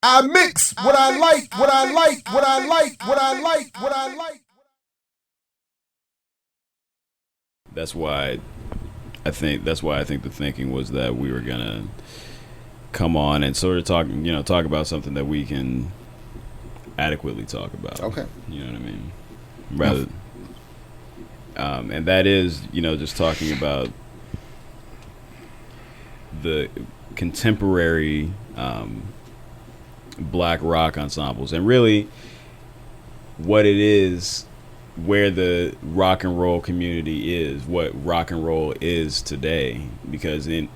I mix what I like, what I like, what I like, what I like, what I like. That's why I think the thinking was that we were gonna come on and sort of talk about something that we can adequately talk about. Okay. You know what I mean? Rather, and that is, just talking about the contemporary black rock ensembles, and really what it is, where the rock and roll community is, what rock and roll is today. Because in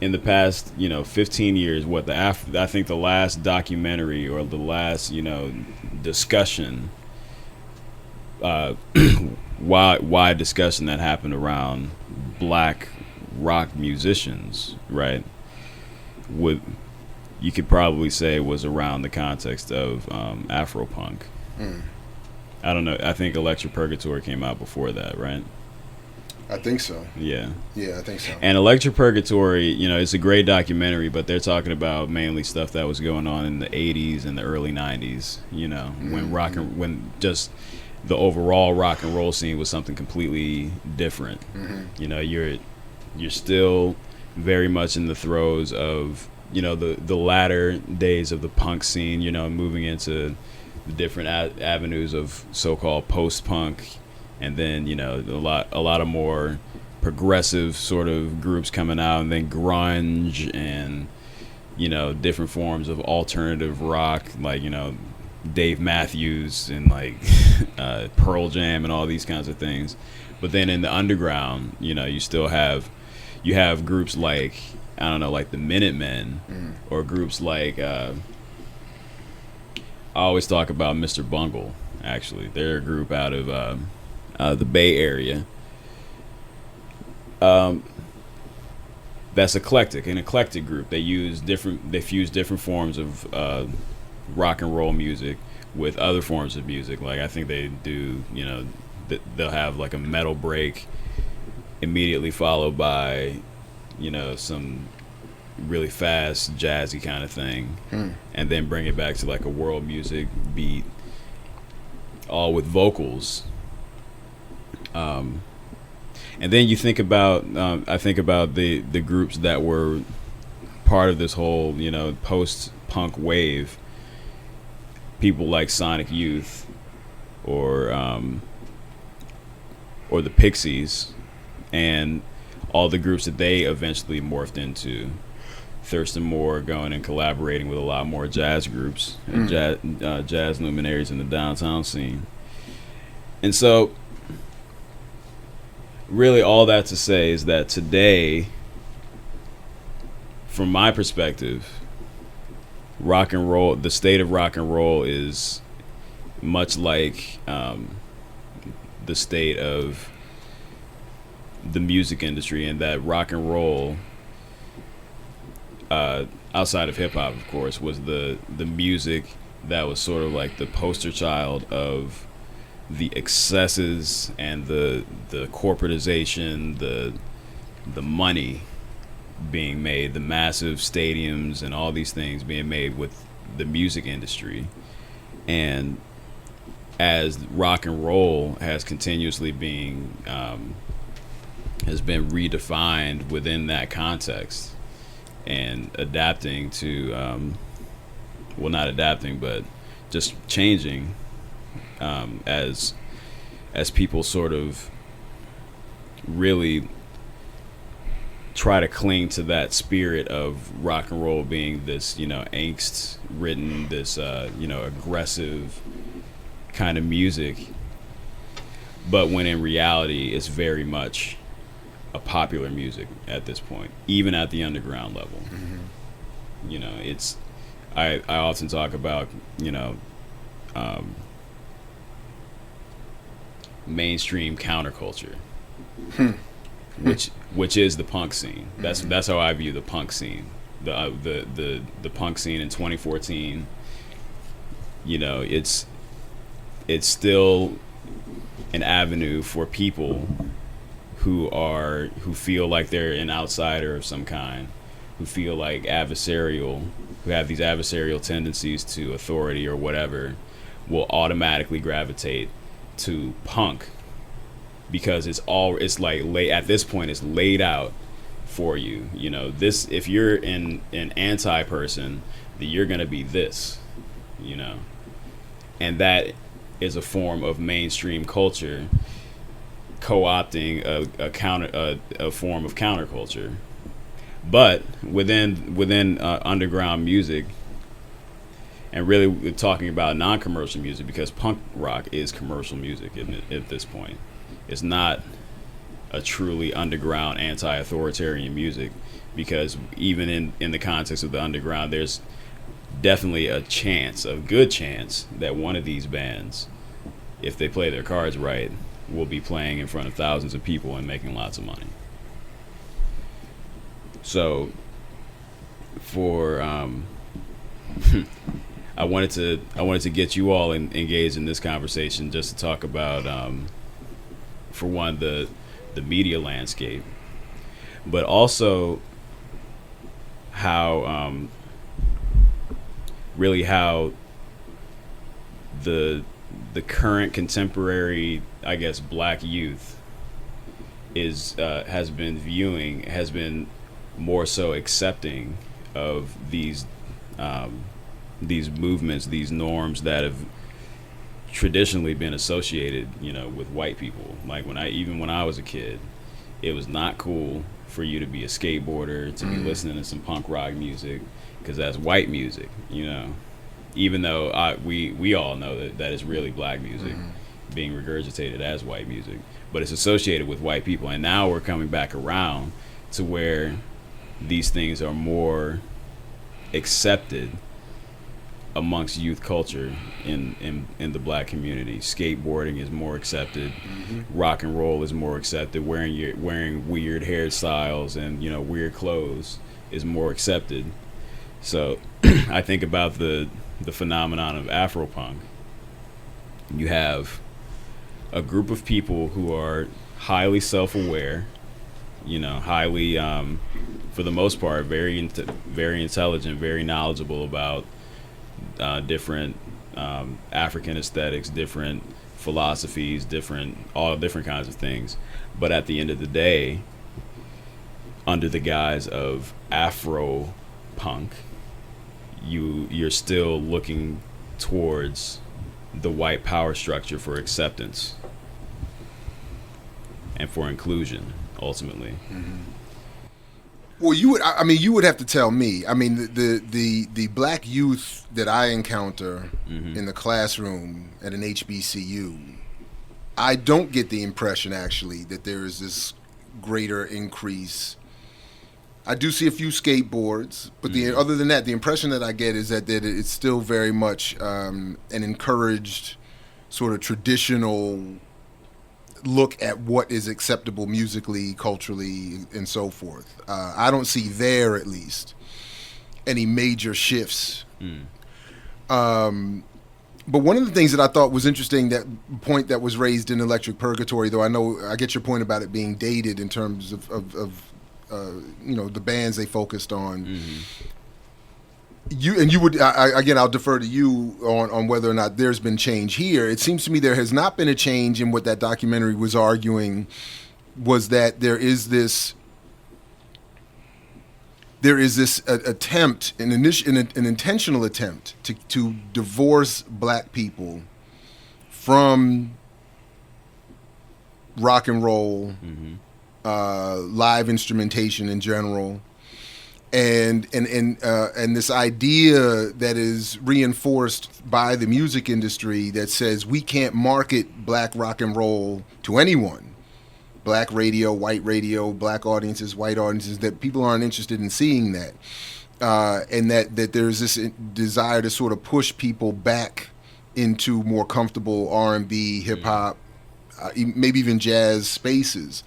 the past 15 years, I think the last documentary or the last discussion, wide discussion that happened around black rock musicians, right, you could probably say was around the context of Afro-Punk. I don't know. I think Electric Purgatory came out before that, right? I think so. Yeah. Yeah, I think so. And Electric Purgatory, it's a great documentary, but they're talking about mainly stuff that was going on in the 80s and the early 90s, when just the overall rock and roll scene was something completely different. You're still very much in the throes of the latter days of the punk scene, moving into the different avenues of so-called post-punk, and then a lot of more progressive sort of groups coming out, and then grunge, and different forms of alternative rock, like Dave Matthews and like Pearl Jam and all these kinds of things. But then in the underground, you have groups like, I don't know, like the Minutemen, or groups like I always talk about Mr. Bungle. Actually, they're a group out of the Bay Area. That's an eclectic group. They fuse different forms of rock and roll music with other forms of music. Like I think they do, they'll have like a metal break immediately followed by some really fast jazzy kind of thing, and then bring it back to like a world music beat, all with vocals. And then you think about I think about the groups that were part of this whole post-punk wave, people like Sonic Youth, or the Pixies, and all the groups that they eventually morphed into. Thurston Moore going and collaborating with a lot more jazz groups, and jazz luminaries in the downtown scene. And so really all that to say is that today, from my perspective, rock and roll, the state of rock and roll is much like the state of the music industry, and that rock and roll, outside of hip hop, of course, was the music that was sort of like the poster child of the excesses and the corporatization, the money being made, the massive stadiums and all these things being made with the music industry. And as rock and roll has continuously been redefined within that context, and adapting to not adapting, but just changing, as people sort of really try to cling to that spirit of rock and roll being this angst ridden, this aggressive kind of music, but when in reality it's very much a popular music at this point, even at the underground level. It's I often talk about mainstream counterculture, which is the punk scene. That's how I view the punk scene. The punk scene in 2014. It's still an avenue for people who feel like they're an outsider of some kind, who feel like adversarial, who have these adversarial tendencies to authority or whatever, will automatically gravitate to punk because it's like at this point it's laid out for you. You know, this, if you're an anti person, then you're gonna be this, you know, and that is a form of mainstream culture co-opting a form of counterculture. But within underground music, and really we're talking about non-commercial music, because punk rock is commercial music at this point. It's not a truly underground anti-authoritarian music, because even in the context of the underground, there's definitely a good chance that one of these bands, if they play their cards right, will be playing in front of thousands of people and making lots of money. So for I wanted to get you all engaged in this conversation, just to talk about for one, the media landscape, but also how really how the current contemporary, I guess, black youth has been more so accepting of these movements, these norms that have traditionally been associated, you know, with white people. Like when I was a kid, it was not cool for you to be a skateboarder, to be listening to some punk rock music, because that's white music, you know. Even though we all know that is really black music being regurgitated as white music, but it's associated with white people. And now we're coming back around to where these things are more accepted amongst youth culture in the black community. Skateboarding is more accepted. Rock and roll is more accepted. Wearing weird hairstyles and, you know, weird clothes is more accepted. So I think about the phenomenon of Afro-Punk. You have a group of people who are highly self-aware, you know, highly, for the most part, very intelligent, very knowledgeable about different African aesthetics, different philosophies, all different kinds of things. But at the end of the day, under the guise of Afro-Punk, you're still looking towards the white power structure for acceptance and for inclusion, ultimately. Well, you would have to tell me. I mean, the black youth that I encounter in the classroom at an HBCU, I don't get the impression actually that there is this greater increase. I do see a few skateboards, but other than that, the impression that I get is that it's still very much an encouraged sort of traditional look at what is acceptable musically, culturally, and so forth. I don't see there, at least, any major shifts. But one of the things that I thought was interesting, that point that was raised in Electric Purgatory, though I get your point about it being dated in terms of you know, the bands they focused on. I'll defer to you on whether or not there's been change here. It seems to me there has not been a change in what that documentary was arguing, was that there is this attempt, an intentional attempt to divorce black people from rock and roll, live instrumentation in general, and this idea that is reinforced by the music industry that says we can't market black rock and roll to anyone. Black radio, black audiences, white audiences, that people aren't interested in seeing that. And that there's this desire to sort of push people back into more comfortable R&B, hip-hop, maybe even jazz spaces.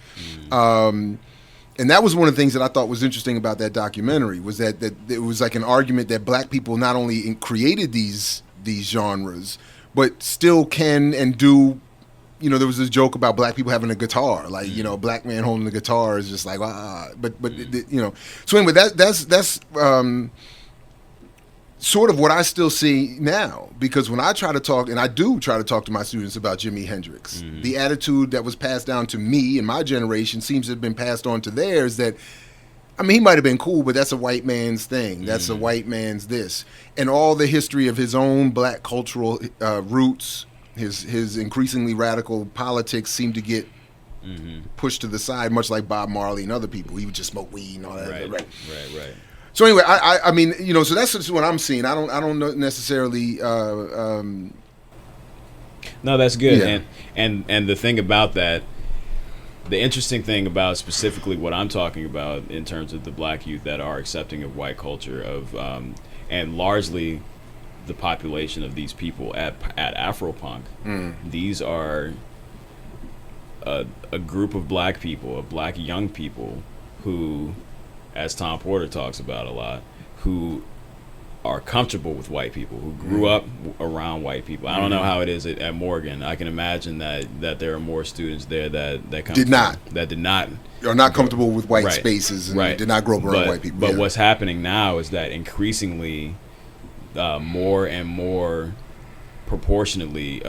And that was one of the things that I thought was interesting about that documentary, was that it was like an argument that black people not only created these genres, but still can and do, there was this joke about black people having a guitar, like a black man holding the guitar is just like but So anyway, that's sort of what I still see now, because when I try to talk, and I do try to talk to my students about Jimi Hendrix, the attitude that was passed down to me and my generation seems to have been passed on to theirs. That, I mean, he might have been cool, but that's a white man's thing. That's a white man's this. And all the history of his own black cultural roots, his increasingly radical politics seem to get pushed to the side, much like Bob Marley and other people. He would just smoke weed and all that. Right. So anyway, I mean, so that's just what I'm seeing. I don't know necessarily. No, that's good. Yeah. And the thing about that, the interesting thing about specifically what I'm talking about in terms of the black youth that are accepting of white culture, and largely the population of these people at Afro-Punk, these are a group of black people, of black young people who, as Tom Porter talks about a lot, who are comfortable with white people, who grew up around white people. I don't know how it is at Morgan. I can imagine that there are more students there that did not are not comfortable with white spaces and did not grow up around white people. But what's happening now is that increasingly, more and more proportionately,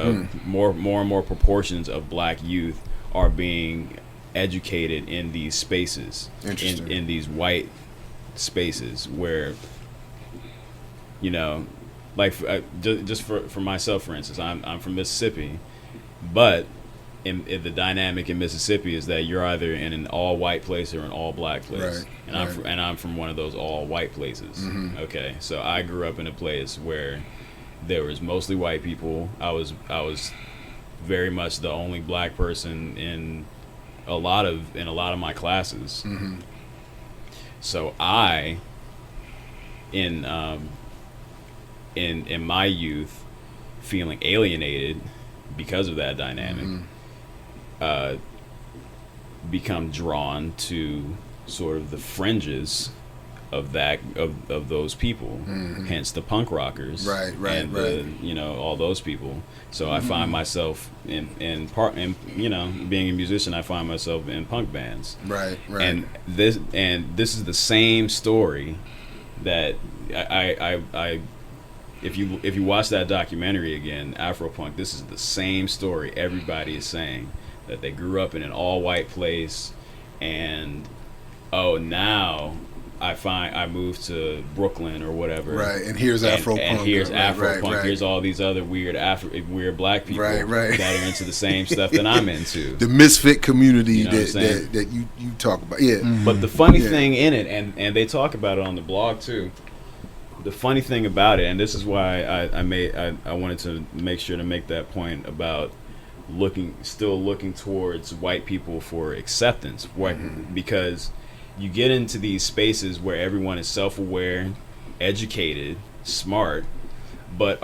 more and more proportions of black youth are being educated in these spaces, in these white spaces where, like just for myself, for instance, I'm from Mississippi, but in the dynamic in Mississippi is that you're either in an all white place or an all black place, I'm from one of those all white places. Okay, so I grew up in a place where there was mostly white people. I was very much the only black person in a lot of my classes. So I, in my youth, feeling alienated because of that dynamic, become drawn to sort of the fringes of those people, hence the punk rockers, and all those people. So I find myself in being a musician, I find myself in punk bands, and this is the same story that I if you watch that documentary again, Afro-Punk, this is the same story everybody is saying, that they grew up in an all white place, and now I moved to Brooklyn or whatever. And here's Afro-Punk. And here's Afro-Punk. Here's all these other weird black people that are into the same stuff that I'm into. The misfit community that you talk about. Yeah. But the funny thing in it, and they talk about it on the blog too, the funny thing about it, and this is why I wanted to make sure to make that point about still looking towards white people for acceptance, because you get into these spaces where everyone is self-aware, educated, smart, but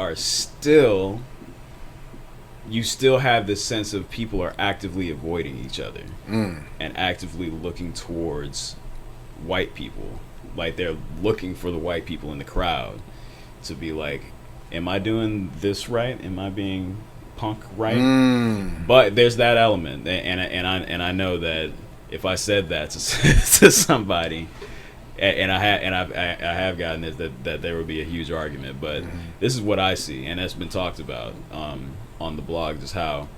you still have this sense of people are actively avoiding each other and actively looking towards white people. Like they're looking for the white people in the crowd to be like, am I doing this right? Am I being punk right? But there's that element, and I know that if I said that to somebody, and I have gotten this, that there would be a huge argument. But this is what I see, and that's been talked about on the blog, just how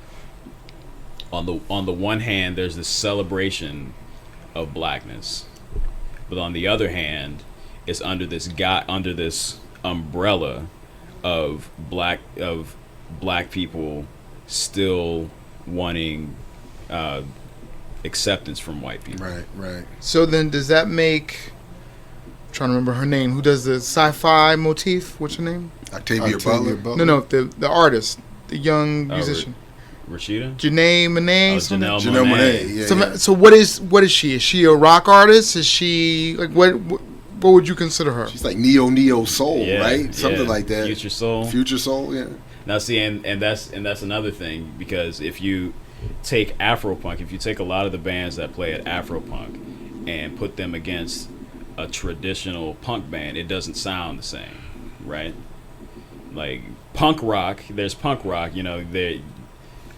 on the one hand there's this celebration of blackness, but on the other hand, it's under this umbrella of black people still wanting acceptance from white people. Right. So then does that make, I'm trying to remember her name, who does the sci-fi motif, what's her name? Octavia Butler. No, the artist, the young musician. Rashida? Janelle Monáe. Janelle Monáe. Yeah. So what is she? Is she a rock artist? Is she like what would you consider her? She's like neo soul, right? Something like that. Future soul, yeah. Now see, and that's another thing, because if you take Afro-Punk, if you take a lot of the bands that play at Afro-Punk and put them against a traditional punk band, it doesn't sound the same, right? Like punk rock, there's punk rock,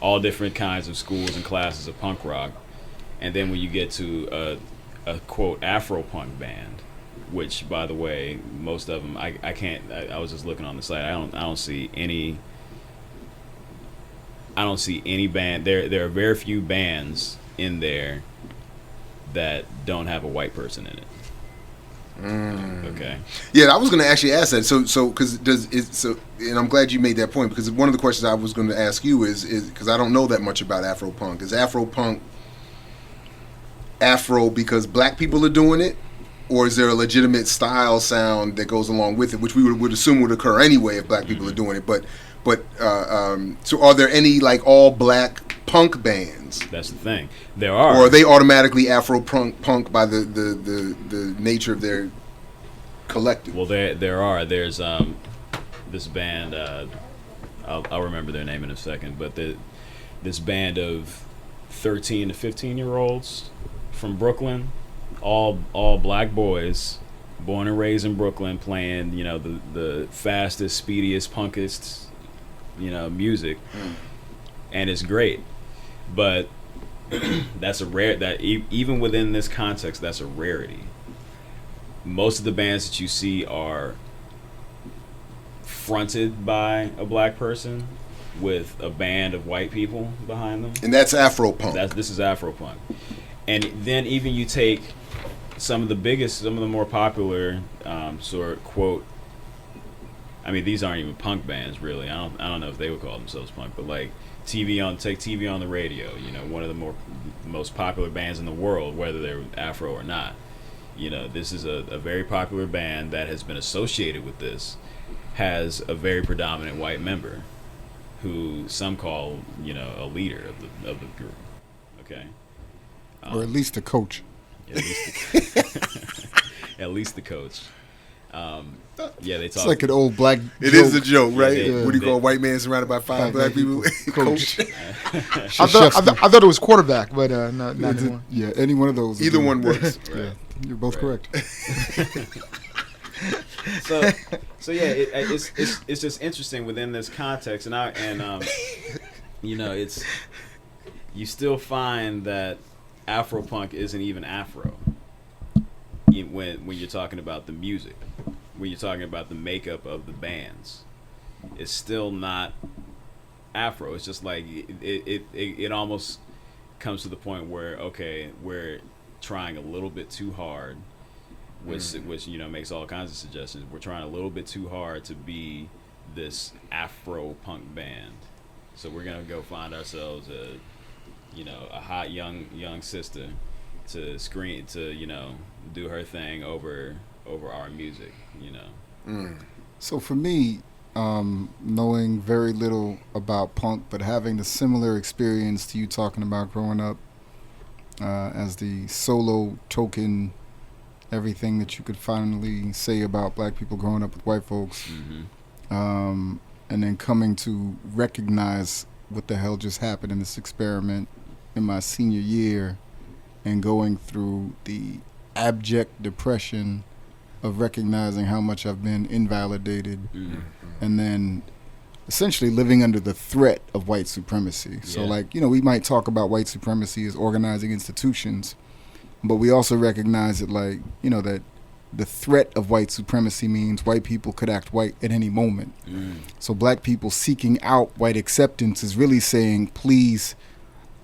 all different kinds of schools and classes of punk rock. And then when you get to a quote Afro-Punk band, which, by the way, most of them I was just looking on the site. I don't see any band. There are very few bands in there that don't have a white person in it. Okay. Yeah, I was going to actually ask that. So because and I'm glad you made that point, because one of the questions I was going to ask you is because I don't know that much about Afro-Punk. Is Afro-Punk Afro because black people are doing it, or is there a legitimate style sound that goes along with it, which we would assume would occur anyway if black people are doing it? But so are there any like all black punk bands? That's the thing. There are. Or are they automatically Afro-Punk by the nature of their collective? Well, there are. There's this band. I'll remember their name in a second. But this band of 13 to 15-year-olds from Brooklyn, all black boys, born and raised in Brooklyn, playing the fastest, speediest, punkest music, and it's great. But that's a rare. That even within this context, that's a rarity. Most of the bands that you see are fronted by a black person with a band of white people behind them, and that's Afro-Punk. This is Afro-Punk. And then even you take some of the more popular sort of quote. I mean, these aren't even punk bands, really. I don't know if they would call themselves punk, but like TV on the radio. One of the most popular bands in the world, whether they're Afro or not. This is a very popular band that has been associated with this, has a very predominant white member, who some call a leader of the group. Okay. Or at least a coach. At least the coach. Yeah, they talk. It's like an old black joke. It is a joke, right? Yeah, what do you call a white man surrounded by five black people? Coach. I thought it was quarterback, but not anymore. Yeah, any one of those. Either one works. Right. Yeah, you're both correct. So yeah, it's just interesting within this context, it's you still find that Afro-Punk isn't even Afro when you're talking about the music, when you're talking about the makeup of the bands. It's still not Afro. It's just like it almost comes to the point where, okay, we're trying a little bit too hard, which makes all kinds of suggestions. We're trying a little bit too hard to be this Afro-Punk band, so we're gonna go find ourselves a hot young sister to do her thing over our music. So for me, knowing very little about punk, but having the similar experience to you talking about growing up as the solo token, everything that you could finally say about black people growing up with white folks, and then coming to recognize what the hell just happened in this experiment in my senior year, and going through the abject depression of recognizing how much I've been invalidated, and then essentially living under the threat of white supremacy. Yeah. So we might talk about white supremacy as organizing institutions, but we also recognize that that the threat of white supremacy means white people could act white at any moment. So black people seeking out white acceptance is really saying, please,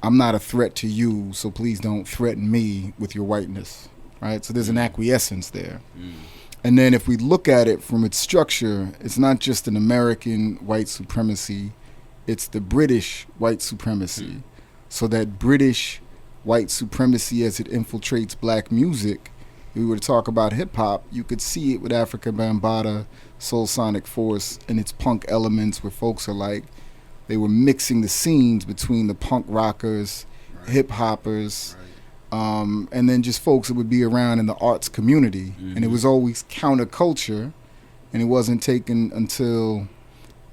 I'm not a threat to you, so please don't threaten me with your whiteness, right? So there's an acquiescence there. And then if we look at it from its structure, it's not just an American white supremacy, it's the British white supremacy. So that British white supremacy, as it infiltrates black music, if we were to talk about hip-hop, you could see it with Africa Bambaataa, Soul Sonic Force, and its punk elements, where folks are like, they were mixing the scenes between the punk rockers, hip-hoppers, and then just folks that would be around in the arts community. And it was always counterculture, and it wasn't taken until,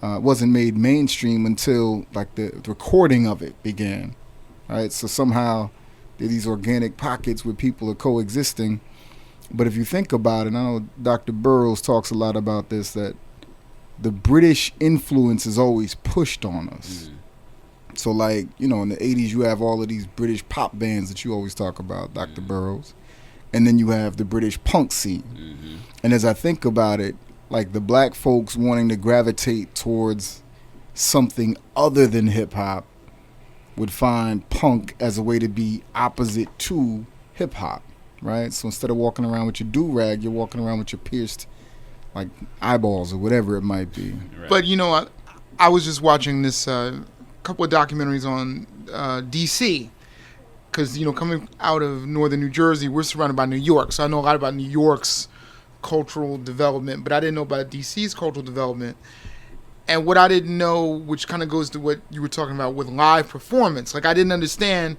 wasn't made mainstream until the recording of it began, right? So somehow there are these organic pockets where people are coexisting. But if you think about it, I know Dr. Burroughs talks a lot about this, that the British influence is always pushed on us. So, like, you know, in the 80s, you have all of these British pop bands that you always talk about, Dr. Burroughs. And then you have the British punk scene. Mm-hmm. And as I think about it, like the black folks wanting to gravitate towards something other than hip-hop would find punk as a way to be opposite to hip-hop, right? So instead of walking around with your do-rag, you're walking around with your pierced, like, eyeballs or whatever it might be. Right. But, you know, I was just watching this couple of documentaries on D.C., because, you know, coming out of northern New Jersey, we're surrounded by New York. So I know a lot about New York's cultural development, but I didn't know about DC's cultural development. And what I didn't know, which kind of goes to what you were talking about with live performance, like I didn't understand.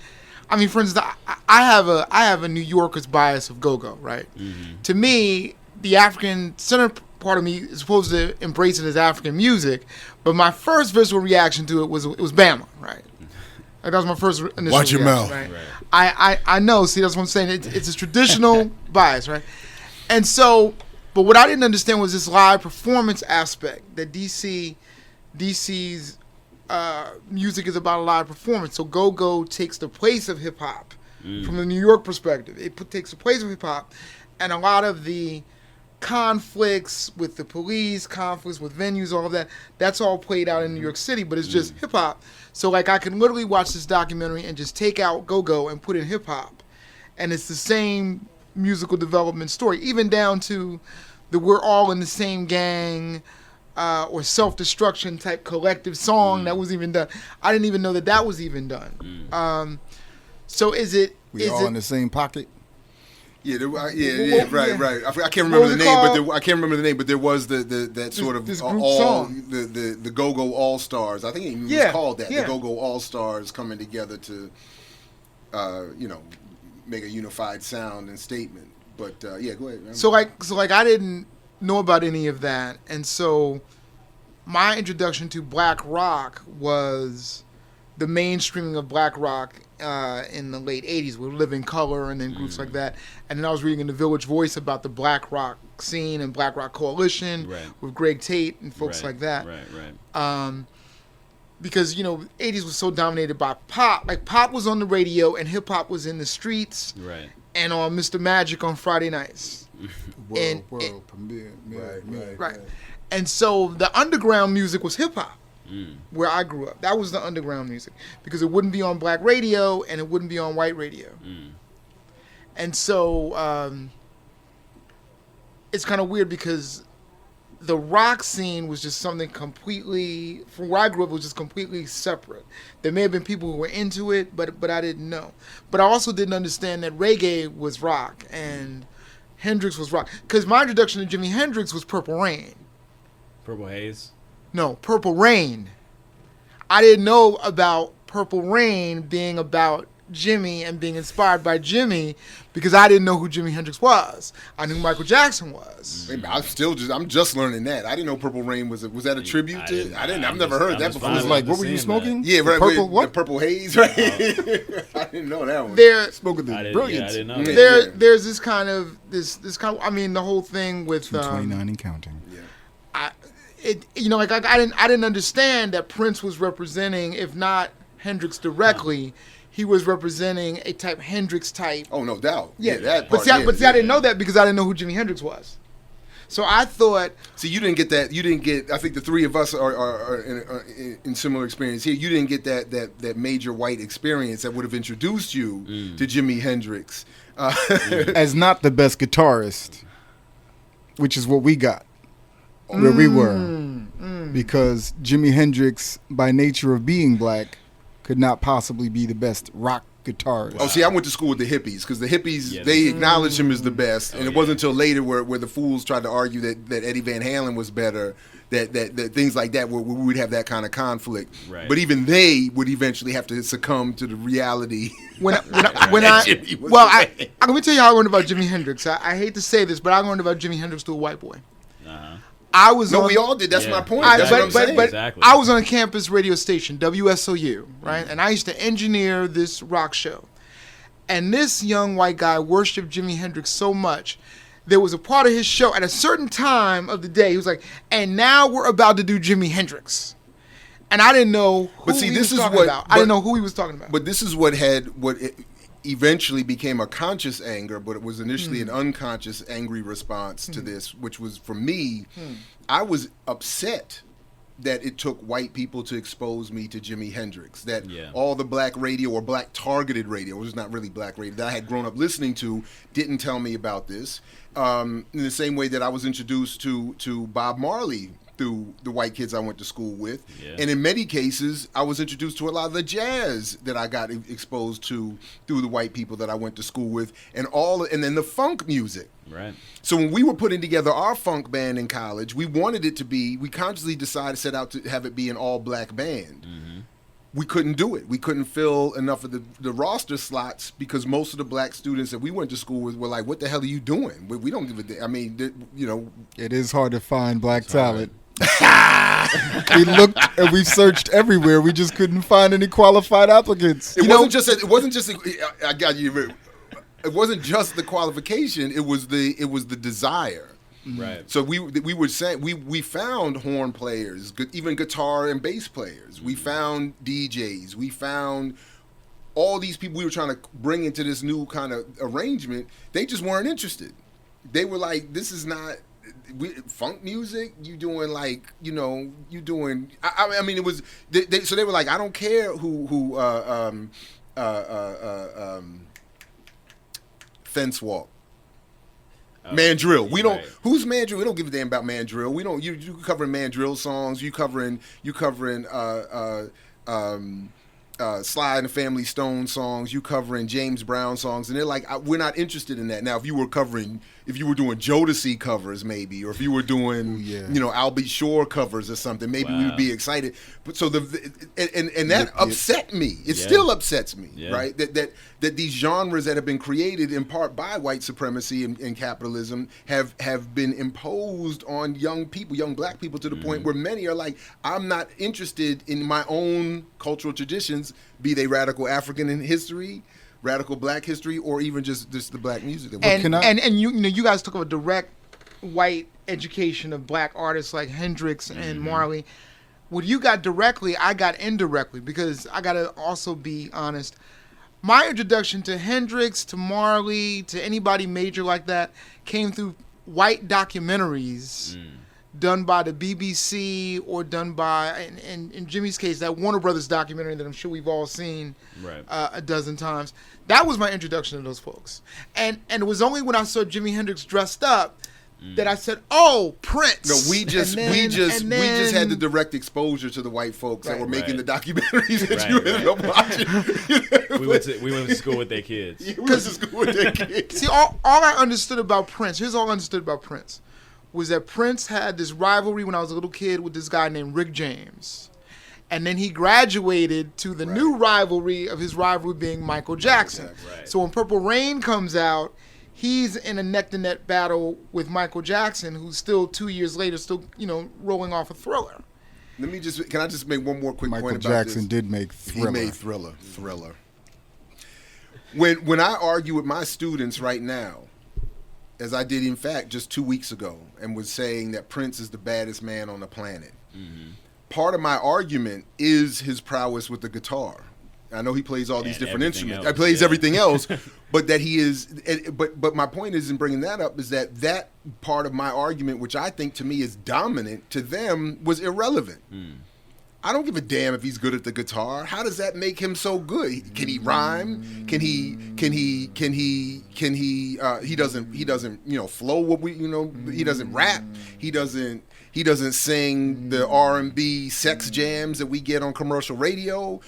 I mean, for instance, I have a New Yorker's bias of go-go, right? Mm-hmm. To me, the African center part of me is supposed to embrace it as African music, but my first visceral reaction to it was Bama, right? Like that was my first initial Watch your reaction, mouth. Right? I know. See, that's what I'm saying. It's a traditional bias, right? And so, but what I didn't understand was this live performance aspect that DC's music is about a live performance. So go-go takes the place of hip-hop from the New York perspective. It takes the place of hip-hop, and a lot of the conflicts with the police, conflicts with venues, all of that, that's all played out in New York City, but it's just hip-hop. So, like, I can literally watch this documentary and just take out go-go and put in hip-hop, and it's the same musical development story, even down to the we're all in the same gang or self-destruction type collective song that was even done. I didn't even know that was even done. So is it... We all in the same pocket? Yeah, right. I can't remember the name, but there was that sort of the Go-Go All Stars. I think it was called that. Yeah. The Go-Go All Stars coming together to, make a unified sound and statement. But go ahead. So I didn't know about any of that, and so my introduction to black rock was the mainstreaming of black rock in the late 80s with Living Color and then groups like that. And then I was reading in the Village Voice about the black rock scene and black rock coalition with Greg Tate and folks like that. Right. Because, you know, 80s was so dominated by pop. Like, pop was on the radio and hip-hop was in the streets and on Mr. Magic on Friday nights. World premiere. Right. And so the underground music was hip-hop. Where I grew up. That was the underground music. Because it wouldn't be on black radio and it wouldn't be on white radio. And so it's kind of weird because the rock scene was just something completely, from where I grew up, it was just completely separate. There may have been people who were into it, but I didn't know. But I also didn't understand that reggae was rock and Hendrix was rock. Because my introduction to Jimi Hendrix was Purple Rain. Purple Haze? No, Purple Rain. I didn't know about Purple Rain being about Jimmy and being inspired by Jimmy because I didn't know who Jimi Hendrix was. I knew Michael Jackson was. I'm just learning that. I didn't know Purple Rain was that a tribute to? I've never heard that before. It was like, what were you smoking? Yeah, right. Purple what? The Purple Haze, right? I didn't know that one. Smoking the brilliance. I didn't know there's this kind of I mean, the whole thing with 229 and counting. Yeah. I didn't understand that Prince was representing, if not Hendrix directly, he was representing a type Hendrix type. Oh, no doubt. Yeah, that part. I didn't know that because I didn't know who Jimi Hendrix was. So I thought. See, you didn't get that. You didn't get. I think the three of us are in similar experience here. You didn't get that major white experience that would have introduced you to Jimi Hendrix as not the best guitarist, which is what we got. Where we were, because Jimi Hendrix, by nature of being black, could not possibly be the best rock guitarist. Oh, see, I went to school with the hippies because the hippies they acknowledged him as the best, and it wasn't until later where the fools tried to argue that Eddie Van Halen was better, that things like that where we would have that kind of conflict. Right. But even they would eventually have to succumb to the reality. Let me tell you how I learned about Jimi Hendrix. I hate to say this, but I learned about Jimi Hendrix through a white boy. We all did. That's my point. That's what I'm saying. But exactly. I was on a campus radio station, WSOU, right? And I used to engineer this rock show. And this young white guy worshipped Jimi Hendrix so much. There was a part of his show at a certain time of the day. He was like, and now we're about to do Jimi Hendrix. And I didn't know who But see, he this was is talking what- about. I but- didn't know who he was talking about. But this is what eventually became a conscious anger, but it was initially an unconscious angry response to this, which was, for me, I was upset that it took white people to expose me to Jimi Hendrix, that all the black radio or black targeted radio, which is not really black radio, that I had grown up listening to, didn't tell me about this. In the same way that I was introduced to Bob Marley through the white kids I went to school with. Yeah. And in many cases, I was introduced to a lot of the jazz that I got exposed to through the white people that I went to school with, and then the funk music. Right. So when we were putting together our funk band in college, we wanted it to be, we consciously set out to have it be an all-black band. Mm-hmm. We couldn't do it. We couldn't fill enough of the roster slots because most of the black students that we went to school with were like, what the hell are you doing? We don't give a damn. I mean, It is hard to find black talent. We looked and we searched everywhere. We just couldn't find any qualified applicants. It wasn't just I got you. It wasn't just the qualification. It was the desire. Right. So we would say we found horn players, even guitar and bass players. We found DJs. We found all these people we were trying to bring into this new kind of arrangement. They just weren't interested. They were like, "This is not funk music. You doing like you doing." I mean, it was. So they were like, "I don't care who fence walk." Mandrill. We don't. Right. Who's Mandrill? We don't give a damn about Mandrill. We don't. You covering Mandrill songs. You covering Sly and the Family Stone songs. You covering James Brown songs. And they're like, we're not interested in that. Now, if you were doing Jodeci covers, maybe, or if you were doing, Albie Shore covers or something, maybe we would be excited. But so that upset me. It still upsets me, right? That these genres that have been created in part by white supremacy and capitalism have been imposed on young people, young black people, to the point where many are like, I'm not interested in my own cultural traditions, be they radical African in history, radical black history, or even just the black music. And you guys took a direct white education of black artists like Hendrix and Marley. What you got directly, I got indirectly, because I got to also be honest. My introduction to Hendrix, to Marley, to anybody major like that came through white documentaries done by the BBC or done by, in Jimmy's case, that Warner Brothers documentary that I'm sure we've all seen a dozen times. That was my introduction to those folks. And it was only when I saw Jimi Hendrix dressed up that I said, "Oh, Prince." No, we just had the direct exposure to the white folks that were making the documentaries that you ended up watching. We went to school with their kids. We went to school with their kids. See, all I understood about Prince, here's all I understood about Prince, was that Prince had this rivalry when I was a little kid with this guy named Rick James. And then he graduated to the new rivalry of his rival being Michael Jackson. So when Purple Rain comes out, he's in a neck-to-neck battle with Michael Jackson, who's still 2 years later still, rolling off a Thriller. Can I just make one more quick point about this? Michael Jackson did make Thriller. He made Thriller. When I argue with my students right now, as I did in fact just 2 weeks ago, and was saying that Prince is the baddest man on the planet, part of my argument is his prowess with the guitar. I know he plays all these different instruments. He plays everything else, but that he is. But my point is in bringing that up is that part of my argument, which I think to me is dominant, to them was irrelevant. I don't give a damn if he's good at the guitar. How does that make him so good? Can he rhyme? Can he? He doesn't flow what we He doesn't rap. He doesn't sing the R&B sex jams that we get on commercial radio.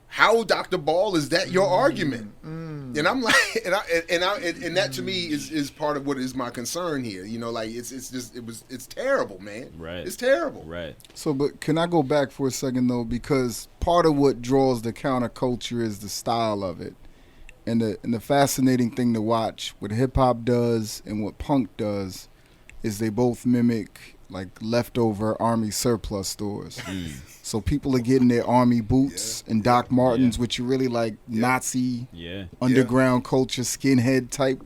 How, Dr. Ball, is that your argument? And I'm like, and that to me is part of what is my concern here. It's terrible, man. Right. It's terrible. Right. So, but can I go back for a second though, because part of what draws the counterculture is the style of it, and the fascinating thing to watch what hip hop does and what punk does is they both mimic like leftover army surplus stores. So people are getting their army boots and Doc Martens, which are really like Nazi underground culture skinhead type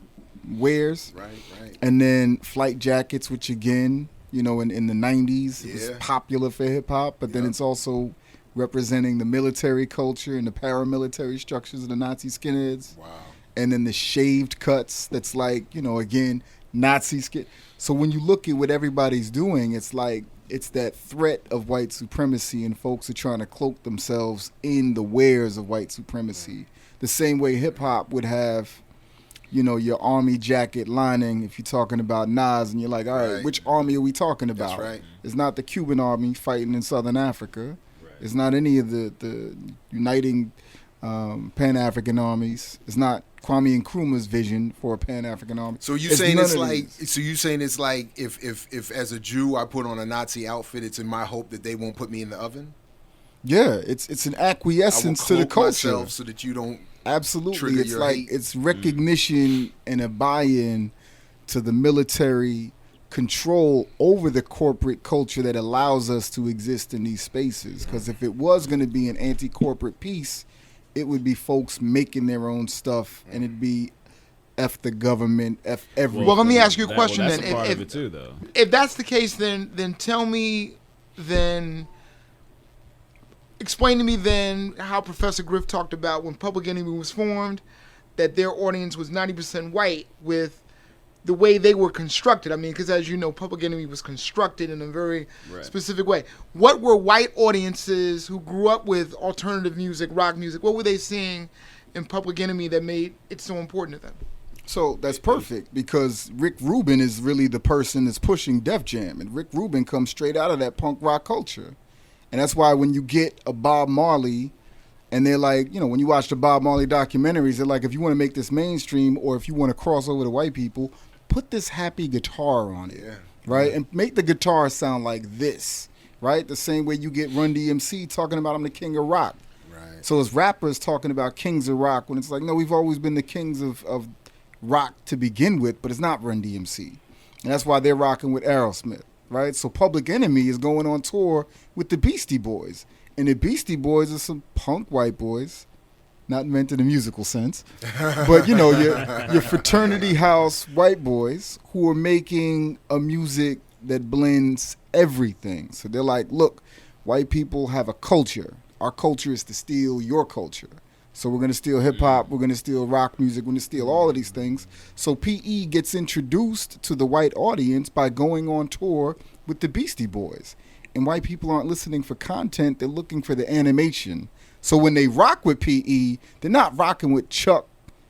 wears. Right. And then flight jackets, which again in the 90s. It was Yeah. popular for hip hop, but then Yep. it's also representing the military culture and the paramilitary structures of the Nazi skinheads. Wow. And then the shaved cuts that's like, again, Nazi skin. So when you look at what everybody's doing, it's like it's that threat of white supremacy, and folks are trying to cloak themselves in the wares of white supremacy. The same way hip hop would have, your army jacket lining if you're talking about Nas, and you're like, all right, Right. which army are we talking about? That's right. It's not the Cuban army fighting in Southern Africa. Right. It's not any of the uniting Pan-African armies. It's not Kwame Nkrumah's vision for a Pan-African army. So you It's saying none it's of like? these. So you saying it's like if as a Jew I put on a Nazi outfit, it's in my hope that they won't put me in the oven. Yeah, it's an I will acquiescence to the cloak culture. myself so that you don't. Absolutely. trigger It's your like hate. it's recognition and a buy-in to the military control over the corporate culture that allows us to exist in these spaces. Because if it was going to be an anti-corporate piece, it would be folks making their own stuff, and it'd be F the government, F everything. Well, let me ask you a question that's then. a part If- of it too, though. If that's the case, then tell me, explain to me then how Professor Griff talked about when Public Enemy was formed, that their audience was 90% white with the way they were constructed. I mean, because as you know, Public Enemy was constructed in a very Right. specific way. What were white audiences who grew up with alternative music, rock music, what were they seeing in Public Enemy that made it so important to them? So that's perfect, because Rick Rubin is really the person that's pushing Def Jam, and Rick Rubin comes straight out of that punk rock culture. And that's why when you get a Bob Marley, and they're like, when you watch the Bob Marley documentaries, they're like, if you want to make this mainstream, or if you want to cross over to white people, put this happy guitar on it, Yeah. right? And make the guitar sound like this, right? The same way you get Run DMC talking about I'm the king of rock. Right. So as rappers talking about kings of rock, when it's like, no, we've always been the kings of rock to begin with, but it's not Run DMC. And that's why they're rocking with Aerosmith, right? So Public Enemy is going on tour with the Beastie Boys. And the Beastie Boys are some punk white boys, not meant in a musical sense, but your fraternity house white boys who are making a music that blends everything. So they're like, look, white people have a culture. Our culture is to steal your culture. So we're going to steal hip-hop, we're going to steal rock music, we're going to steal all of these things. So PE gets introduced to the white audience by going on tour with the Beastie Boys. And white people aren't listening for content, they're looking for the animation. So when they rock with PE, they're not rocking with Chuck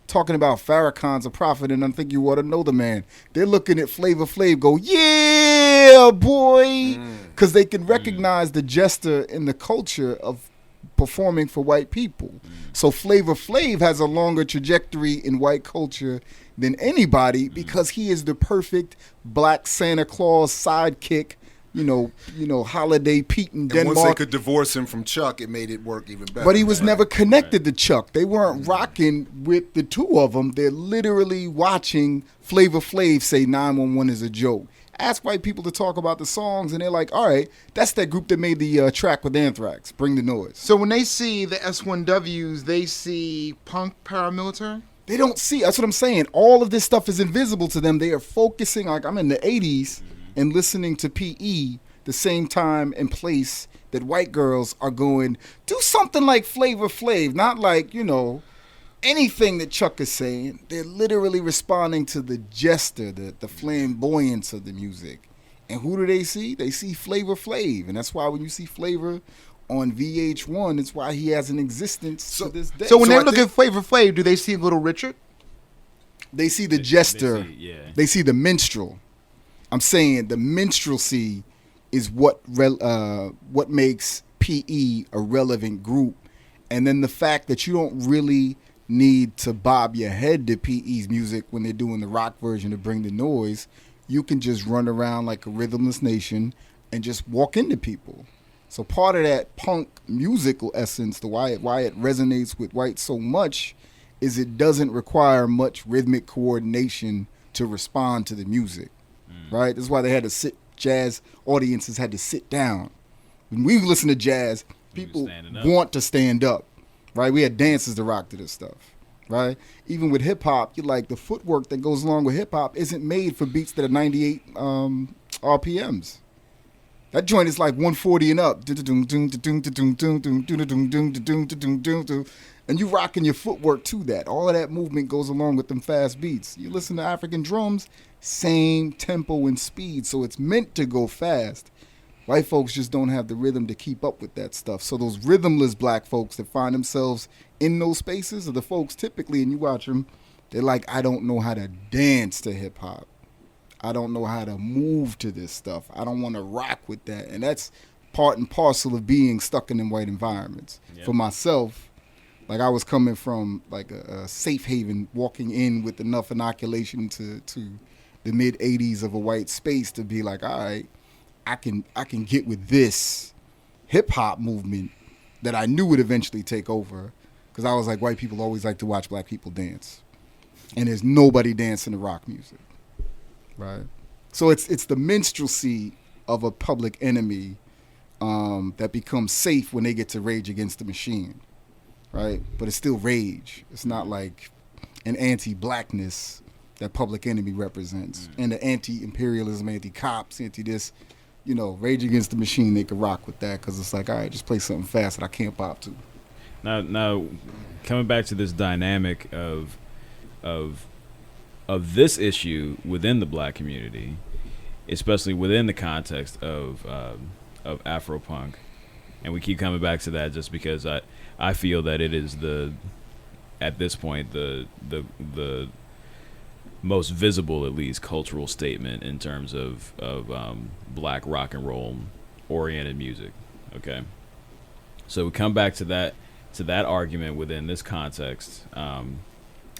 talking about Farrakhan's a prophet and I think you ought to know the man. They're looking at Flavor Flav go, yeah, boy, because they can recognize the jester in the culture of performing for white people. So Flavor Flav has a longer trajectory in white culture than anybody because he is the perfect black Santa Claus sidekick, Holiday Pete in And once they Denmark. could divorce him from Chuck, it made it work even better. But he was never connected to Chuck. They weren't rocking with the two of them. They're literally watching Flavor Flav say 911 is a joke. Ask white people to talk about the songs, and they're like, all right, that's that group that made the track with Anthrax, Bring the Noise. So when they see the S1Ws, they see punk paramilitary? They don't see, that's what I'm saying. All of this stuff is invisible to them. They are focusing, like I'm in the 80s and listening to PE the same time and place that white girls are going, do something like Flavor Flav, not like, anything that Chuck is saying. They're literally responding to the jester, the flamboyance of the music. And who do they see? They see Flavor Flav. And that's why when you see Flavor on VH1, it's why he has an existence to this day. So when So they I look at Flavor Flav, do they see Little Richard? They see the jester. They see the minstrel. I'm saying the minstrelsy is what makes PE a relevant group. And then the fact that you don't really need to bob your head to PE's music when they're doing the rock version to Bring the Noise. You can just run around like a rhythmless nation and just walk into people. So part of that punk musical essence, why it resonates with whites so much, is it doesn't require much rhythmic coordination to respond to the music, right? That's why they had to sit. Jazz audiences had to sit down. When we listen to jazz, people want to stand up, right? We had dances to rock to this stuff, right? Even with hip hop, you like the footwork that goes along with hip hop isn't made for beats that are 98 RPMs. That joint is like 140 and up. And you rocking your footwork to that. All of that movement goes along with them fast beats. You listen to African drums, same tempo and speed, so it's meant to go fast. White folks just don't have the rhythm to keep up with that stuff. So those rhythmless black folks that find themselves in those spaces are the folks typically, and you watch them, they're like, I don't know how to dance to hip hop. I don't know how to move to this stuff. I don't want to rock with that. And that's part and parcel of being stuck in them white environments. Yep. For myself, like I was coming from like a safe haven, walking in with enough inoculation to the mid 80s of a white space to be like, all right, I can get with this hip hop movement that I knew would eventually take over. Because I was like, white people always like to watch black people dance. And there's nobody dancing to rock music. Right. So it's the minstrelsy of a public enemy that becomes safe when they get to rage against the machine. Right. But it's still rage. It's not like an anti-blackness that Public Enemy represents. And the anti-imperialism, anti-cops, anti-this, Rage Against the Machine, they could rock with that because it's like, all right, just play something fast that I can't bop to. Now, coming back to this dynamic of this issue within the black community, especially within the context of Afro-Punk, and we keep coming back to that just because I feel that it is at this point the most visible, at least, cultural statement in terms of black rock and roll oriented music. Okay, so we come back to that argument within this context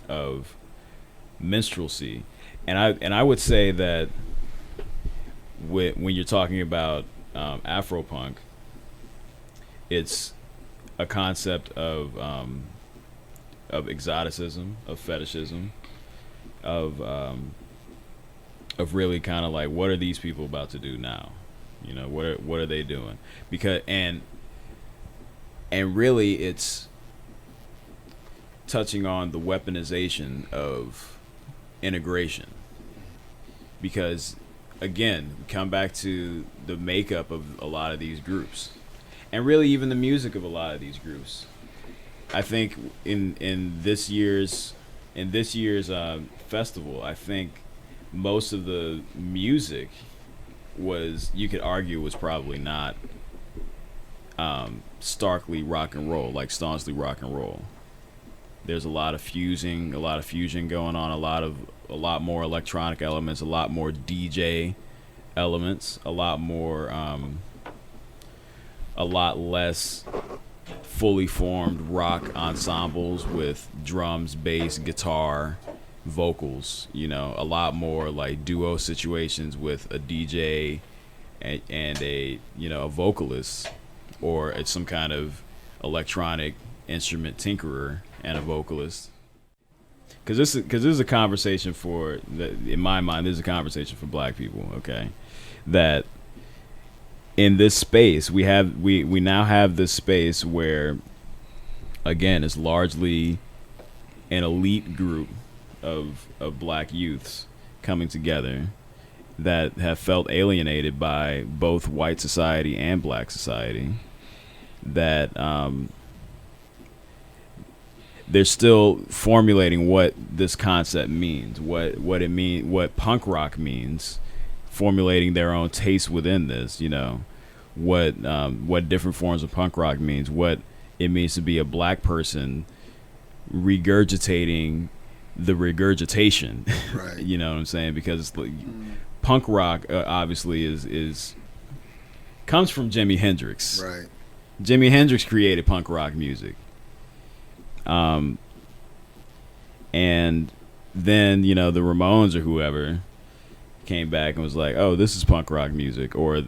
of minstrelsy, and I would say that when you're talking about Afro-Punk, it's a concept of exoticism, of fetishism, of really kind of like, what are these people about to do now? What are they doing? Because and really it's touching on the weaponization of integration, because again, we come back to the makeup of a lot of these groups, and really even the music of a lot of these groups. I think in this year's festival, I think most of the music was, you could argue, was probably not starkly rock and roll, like staunchly rock and roll. There's a lot of fusing going on, a lot more electronic elements, a lot more DJ elements, a lot less fully formed rock ensembles with drums, bass, guitar, vocals. A lot more like duo situations with a DJ and a vocalist, or it's some kind of electronic instrument tinkerer and a vocalist. Because this is a conversation in my mind, this is a conversation for black people. Okay, that in this space we now have this space where, again, it's largely an elite group of black youths coming together that have felt alienated by both white society and black society, that they're still formulating what this concept means, what punk rock means, formulating their own taste within this, what different forms of punk rock means, what it means to be a black person regurgitating the regurgitation. Right. You know what I'm saying? Because punk rock obviously is comes from Jimi Hendrix. Right. Jimi Hendrix created punk rock music. And then, the Ramones or whoever came back and was like, oh, this is punk rock music, or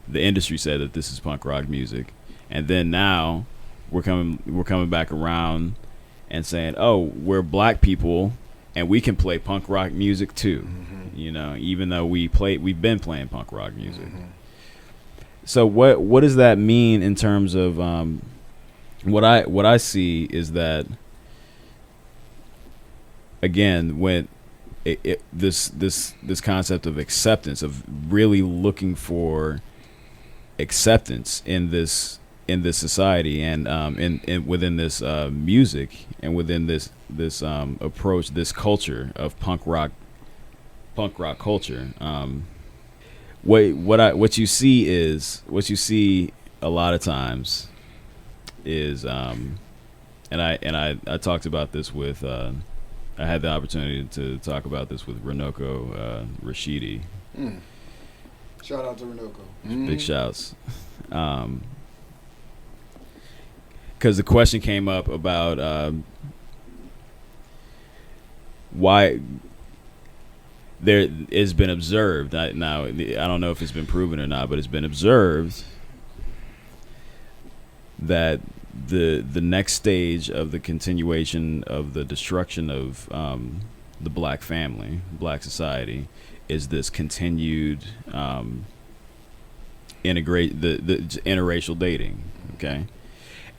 the industry said that this is punk rock music. And then now we're coming back around and saying, oh, we're black people and we can play punk rock music too. Mm-hmm. Even though we've been playing punk rock music. Mm-hmm. So what does that mean in terms of what I see is that, again, when this concept of acceptance, of really looking for acceptance in this society, and in within this music, and within this approach, this culture of punk rock culture. What you see a lot of times is, and I talked about this with, I had the opportunity to talk about this with Runoko Rashidi. Shout out to Runoko. Big shouts. Because the question came up about why there has been observed. Now, I don't know if it's been proven or not, but it's been observed that the next stage of the continuation of the destruction of the black family, black society, is this continued integrate the interracial dating, okay,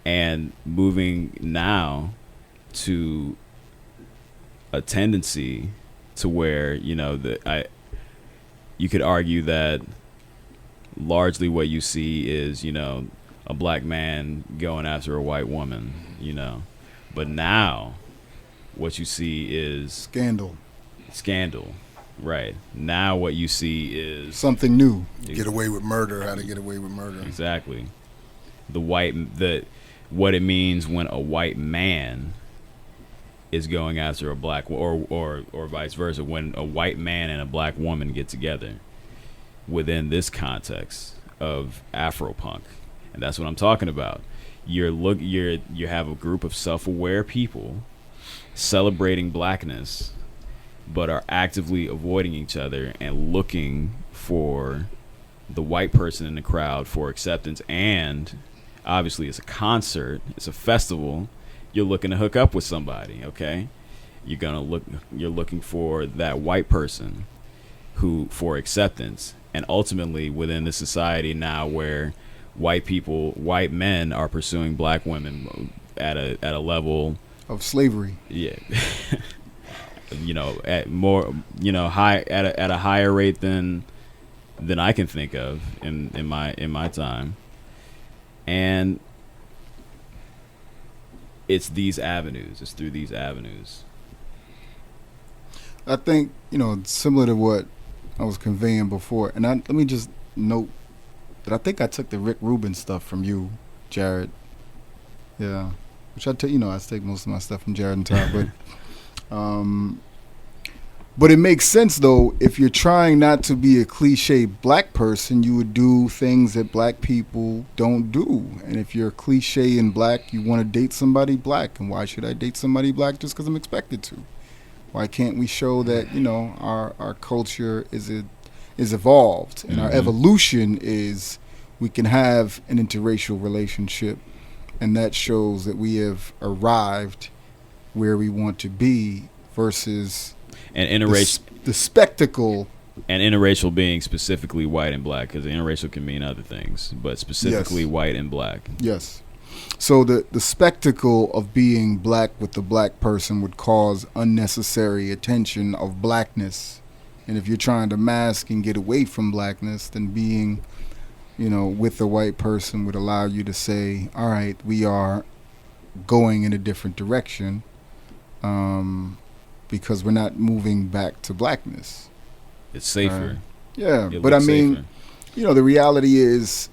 and moving now to a tendency to where, you could argue that largely what you see is, a black man going after a white woman, but now what you see is Scandal. Right. Now what you see is something new. Get away with murder. How to get away with murder. Exactly. What it means when a white man is going after a black, or vice versa, when a white man and a black woman get together within this context of Afro-Punk. And that's what I'm talking about. You have a group of self-aware people celebrating blackness, but are actively avoiding each other and looking for the white person in the crowd for acceptance. And obviously it's a concert, it's a festival, you're looking to hook up with somebody, okay? You're looking for that white person for acceptance. And ultimately within this society now, where white men are pursuing black women at a level of slavery. Yeah. At more, high at a higher rate than I can think of in my time. And it's through these avenues. I think, similar to what I was conveying before, and let me just note that I think I took the Rick Rubin stuff from you, Jared. Yeah. Which I take most of my stuff from Jared and Todd, but it makes sense though. If you're trying not to be a cliche black person, you would do things that black people don't do. And if you're cliche and black, you want to date somebody black. And why should I date somebody black just because I'm expected to? Why can't we show that our culture is evolved, and our evolution is we can have an interracial relationship, and that shows that we have arrived where we want to be versus and interracial the spectacle, and interracial being specifically white and black, because interracial can mean other things, but specifically white and black. Yes. So the spectacle of being black with the black person would cause unnecessary attention of blackness, and if you're trying to mask and get away from blackness, then being with the white person would allow you to say, all right, we are going in a different direction, because we're not moving back to blackness. It's safer. Yeah, but I mean, the reality is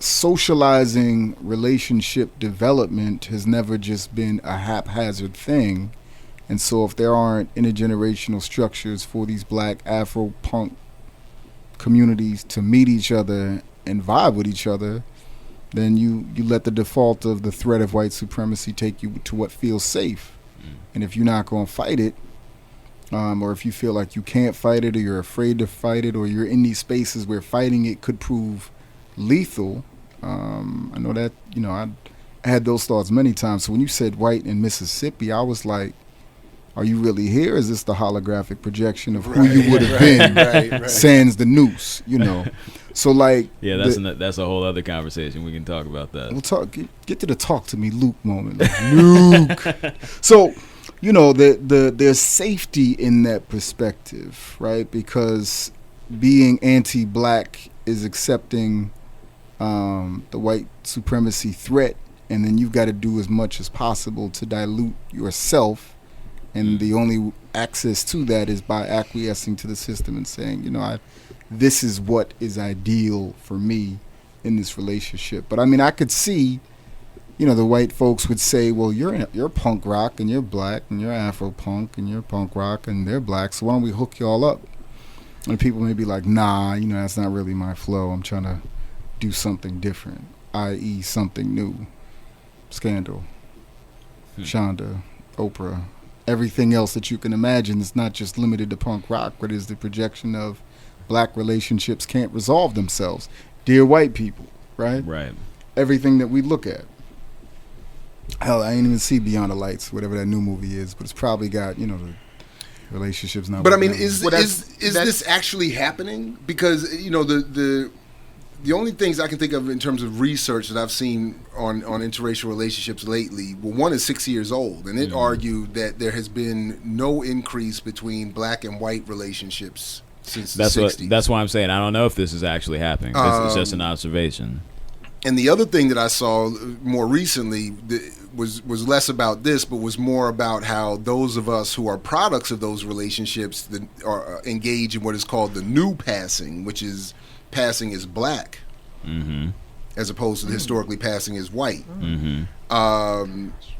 socializing relationship development has never just been a haphazard thing. And so if there aren't intergenerational structures for these black Afro-Punk communities to meet each other and vibe with each other, then you let the default of the threat of white supremacy take you to what feels safe. And if you're not going to fight it, or if you feel like you can't fight it, or you're afraid to fight it, or you're in these spaces where fighting it could prove lethal, I know that, I had those thoughts many times. So when you said white in Mississippi, I was like, are you really here? Is this the holographic projection of who you would have been sans the noose, So that's a whole other conversation. We can talk about that. We'll talk. Get to the talk to me Luke moment. Like, Luke. So there's safety in that perspective, right? Because being anti-black is accepting the white supremacy threat, and then you've got to do as much as possible to dilute yourself, and the only access to that is by acquiescing to the system and saying, this is what is ideal for me in this relationship. But I mean, I could see, the white folks would say, well, you're punk rock and you're black and you're Afro-Punk and you're punk rock and they're black, so why don't we hook y'all up? And people may be like, nah, that's not really my flow. I'm trying to do something different, i.e. something new. Scandal, Shonda, Oprah, everything else that you can imagine is not just limited to punk rock, but is the projection of black relationships can't resolve themselves. Dear white people, right? Right. Everything that we look at. Hell, I ain't even see Beyond the Lights, whatever that new movie is, but it's probably got, the relationships not. But I mean, is this actually happening? Because, the only things I can think of in terms of research that I've seen on interracial relationships lately, well, one is 6 years old, and it argued that there has been no increase between black and white relationships since the 60s. That's why I'm saying I don't know if this is actually happening. It's just an observation. And the other thing that I saw more recently was less about this, but was more about how those of us who are products of those relationships that are engaged in what is called the new passing, which is passing as black, as opposed to the historically passing as white,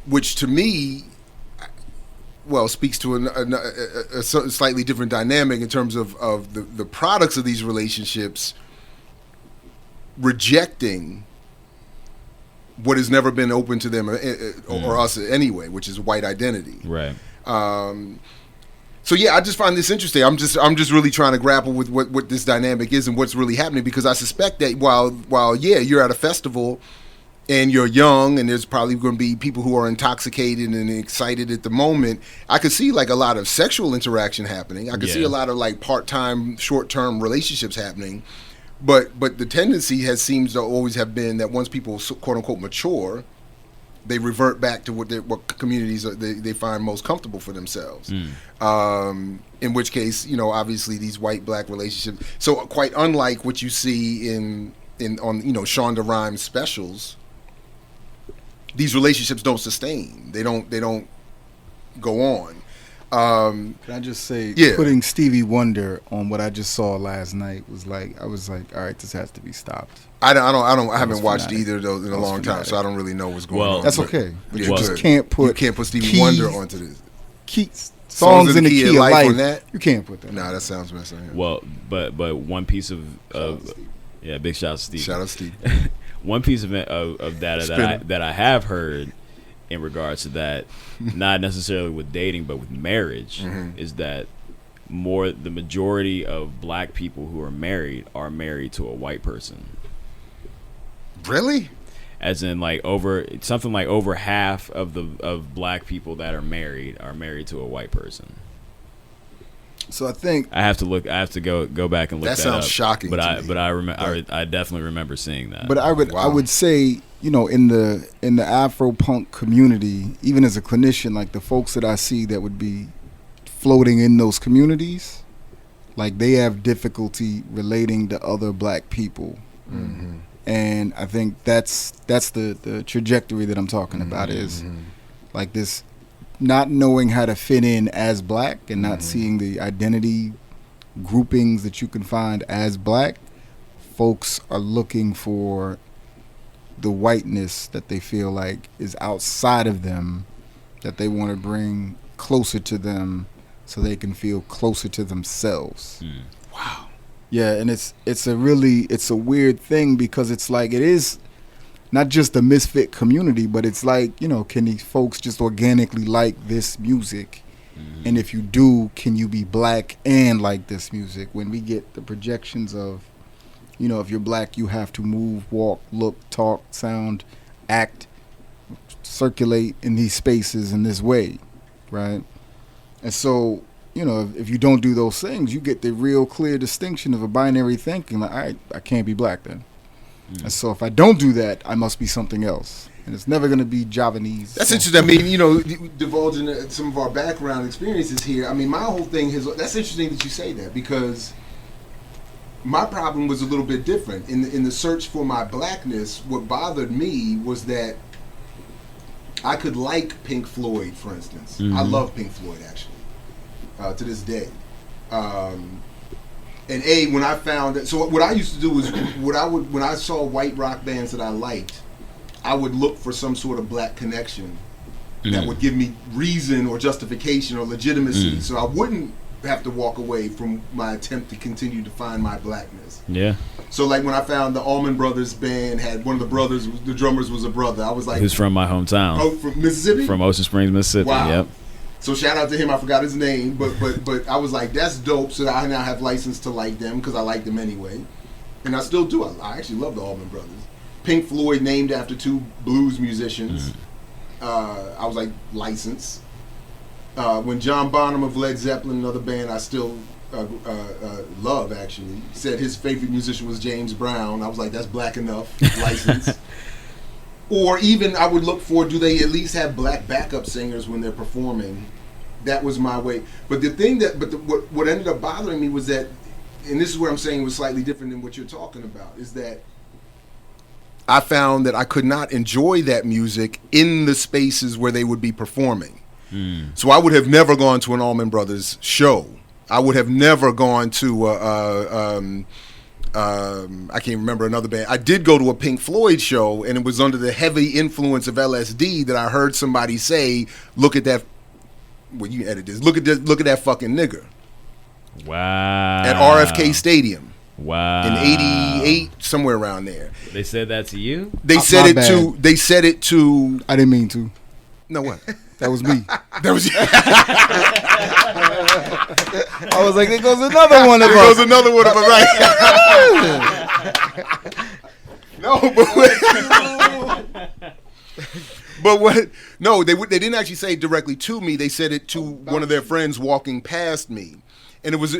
which to me, speaks to a slightly different dynamic in terms of the products of these relationships rejecting what has never been open to them or us anyway, which is white identity. Right. So yeah, I just find this interesting. I'm just really trying to grapple with what this dynamic is and what's really happening, because I suspect that while you're at a festival and you're young and there's probably going to be people who are intoxicated and excited at the moment, I could see like a lot of sexual interaction happening. I could see a lot of like part-time, short-term relationships happening. But the tendency seems to always have been that once people quote unquote mature, they revert back to what communities they find most comfortable for themselves. In which case, obviously these white-black relationships. So quite unlike what you see on Shonda Rhimes specials, these relationships don't sustain. They don't go on. Can I just say, putting Stevie Wonder on what I just saw last night was like, I was like, all right, this has to be stopped. I haven't watched either of those in a long time, so I don't really know what's going on. That's okay. But you just can't put Stevie Wonder onto this. Songs in the key of life on that. You can't put that. Nah, that sounds messy. Well, but one piece of big shout out to Steve. Shout out Steve. One piece of data that I have heard in regards to that, not necessarily with dating, but with marriage, is that the majority of black people who are married to a white person. Really? As in, like over half of black people that are married to a white person. So I think I have to go back and look that up. That sounds shocking. But I definitely remember seeing that. But I would say, in the Afro-Punk community, even as a clinician, like the folks that I see that would be floating in those communities, like they have difficulty relating to other black people. And I think that's the trajectory that I'm talking about, is like this not knowing how to fit in as black and not seeing the identity groupings that you can find as black. Folks are looking for the whiteness that they feel like is outside of them, that they want to bring closer to them so they can feel closer to themselves. Wow. Yeah, and it's a weird thing, because it's like, it is not just the misfit community, but it's like, can these folks just organically like this music? And if you do, can you be black and like this music? When we get the projections of, if you're black, you have to move, walk, look, talk, sound, act, circulate in these spaces in this way, right? And so, if you don't do those things, you get the real clear distinction of a binary thinking. Like, all right, I can't be black then. And so if I don't do that, I must be something else. And it's never going to be Javanese. That's interesting. I mean, divulging some of our background experiences here. I mean, my whole thing is, that's interesting that you say that, because my problem was a little bit different. In the search for my blackness, what bothered me was that I could like Pink Floyd, for instance. Mm-hmm. I love Pink Floyd, actually, to this day. And when I found that, so what I used to do was, when I saw white rock bands that I liked, I would look for some sort of black connection that would give me reason or justification or legitimacy, so I wouldn't have to walk away from my attempt to continue to find my blackness. Yeah. So like when I found the Allman Brothers band had one of the brothers, the drummers was a brother, I was like, who's from my hometown? Oh, from Mississippi? From Ocean Springs, Mississippi. Wow. Yep. So shout out to him. I forgot his name, but I was like, that's dope. So I now have license to like them because I like them anyway, and I still do. I actually love the Allman Brothers. Pink Floyd, named after two blues musicians. I was like, license. When John Bonham of Led Zeppelin, another band I still love, actually, said his favorite musician was James Brown, I was like, that's black enough, license. Or even I would look for, do they at least have black backup singers when they're performing? That was my way. But the thing what ended up bothering me was that, and this is where I'm saying it was slightly different than what you're talking about, is that I found that I could not enjoy that music in the spaces where they would be performing. So I would have never gone to an Allman Brothers show. I would have never gone to I can't remember another band. I did go to a Pink Floyd show, and it was under the heavy influence of LSD that I heard somebody say, "Look at that." Well, you edit this. Look at that fucking nigger. Wow. At RFK Stadium. Wow. In '88, somewhere around there. They said that to you? They said it to. I didn't mean to. No, what? That was me. That was. I was like, there goes another one of us. There goes another one of us, right? No, but what? No, they didn't actually say it directly to me. They said it to one of their friends walking past me. And it was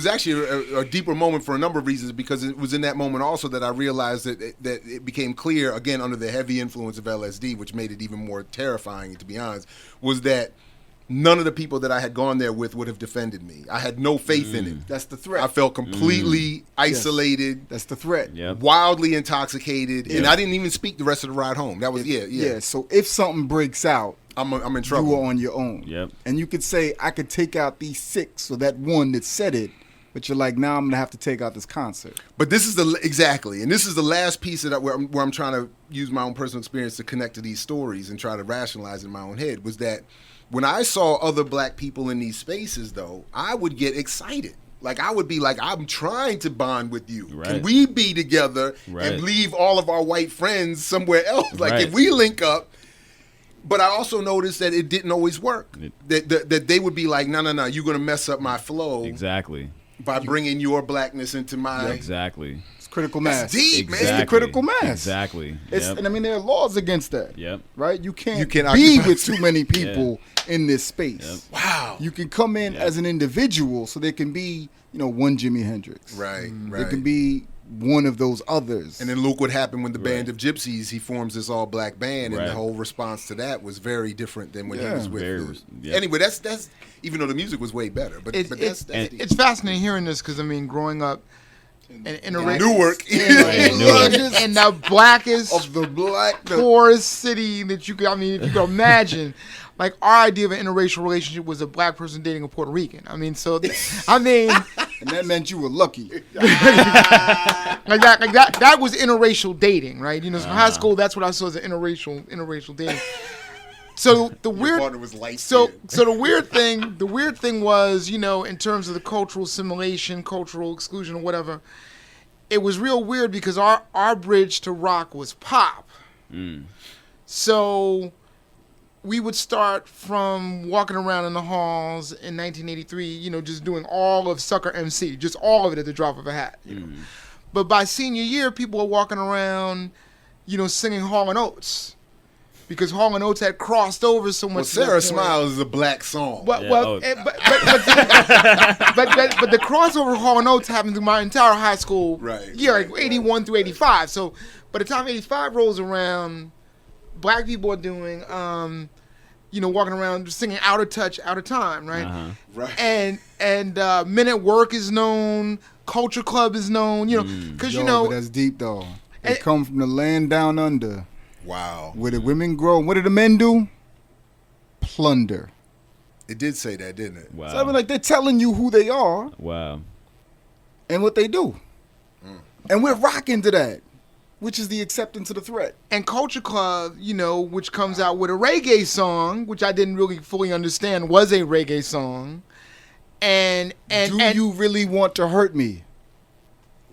actually a deeper moment for a number of reasons, because it was in that moment also that I realized that it became clear, again, under the heavy influence of LSD, which made it even more terrifying, to be honest, was that none of the people that I had gone there with would have defended me. I had no faith in it. That's the threat. I felt completely isolated. Yes. That's the threat. Yep. Wildly intoxicated, and I didn't even speak the rest of the ride home. That was yeah. So if something breaks out, I'm in trouble. You are on your own. Yep. And you could say, I could take out these 6 or that one that said it, but you're like, now I'm gonna have to take out this concert. But this is the last piece of that where I'm trying to use my own personal experience to connect to these stories and try to rationalize in my own head, was that when I saw other black people in these spaces, though, I would get excited. Like, I would be like, I'm trying to bond with you. Right. Can we be together and leave all of our white friends somewhere else? Like, if we link up. But I also noticed that it didn't always work. That they would be like, no, you're going to mess up my flow. Exactly. By bringing your blackness into my... Exactly. It's critical mass. That's deep, man. It's the critical mass. Exactly. And I mean, there are laws against that. Yep. Right? You can't be with too many people in this space. Yep. Wow. You can come in as an individual, so there can be, one Jimi Hendrix. Right. There can be one of those others. And then look what happened when the Band of Gypsies, he forms this all black band, and the whole response to that was very different than when he was with Anyway, that's even though the music was way better, but it's fascinating hearing this, because I mean, growing up in Newark, in the blackest of the black poorest city that you could, I mean, if you could imagine. Like, our idea of an interracial relationship was a black person dating a Puerto Rican. I mean, and that meant you were lucky. that was interracial dating, right? So high school, that's what I saw as an interracial dating. So the weird partner was light so the weird thing was, in terms of the cultural assimilation, cultural exclusion, or whatever, it was real weird because our bridge to rock was pop. So we would start from walking around in the halls in 1983, just doing all of Sucker MC, just all of it at the drop of a hat. But by senior year, people were walking around, singing Hall & Oates. because Hall & Oates had crossed over so much. Well, Sarah Smiles is a black song. But the crossover of Hall & Oates happened through my entire high school year, like 81 through 85. So by the time 85 rolls around, black people are doing, walking around singing Out of Touch, Out of Time, right? Uh-huh. Right. And Men at Work is known, Culture Club is known, because but that's deep though. They come from the land down under. Wow. Where the women grow. What do the men do? Plunder. It did say that, didn't it? Wow. So I mean, like, they're telling you who they are. Wow. And what they do. And we're rocking to that, which is the acceptance of the threat. And Culture Club, which comes out with a reggae song, which I didn't really fully understand was a reggae song. And do you really want to hurt me?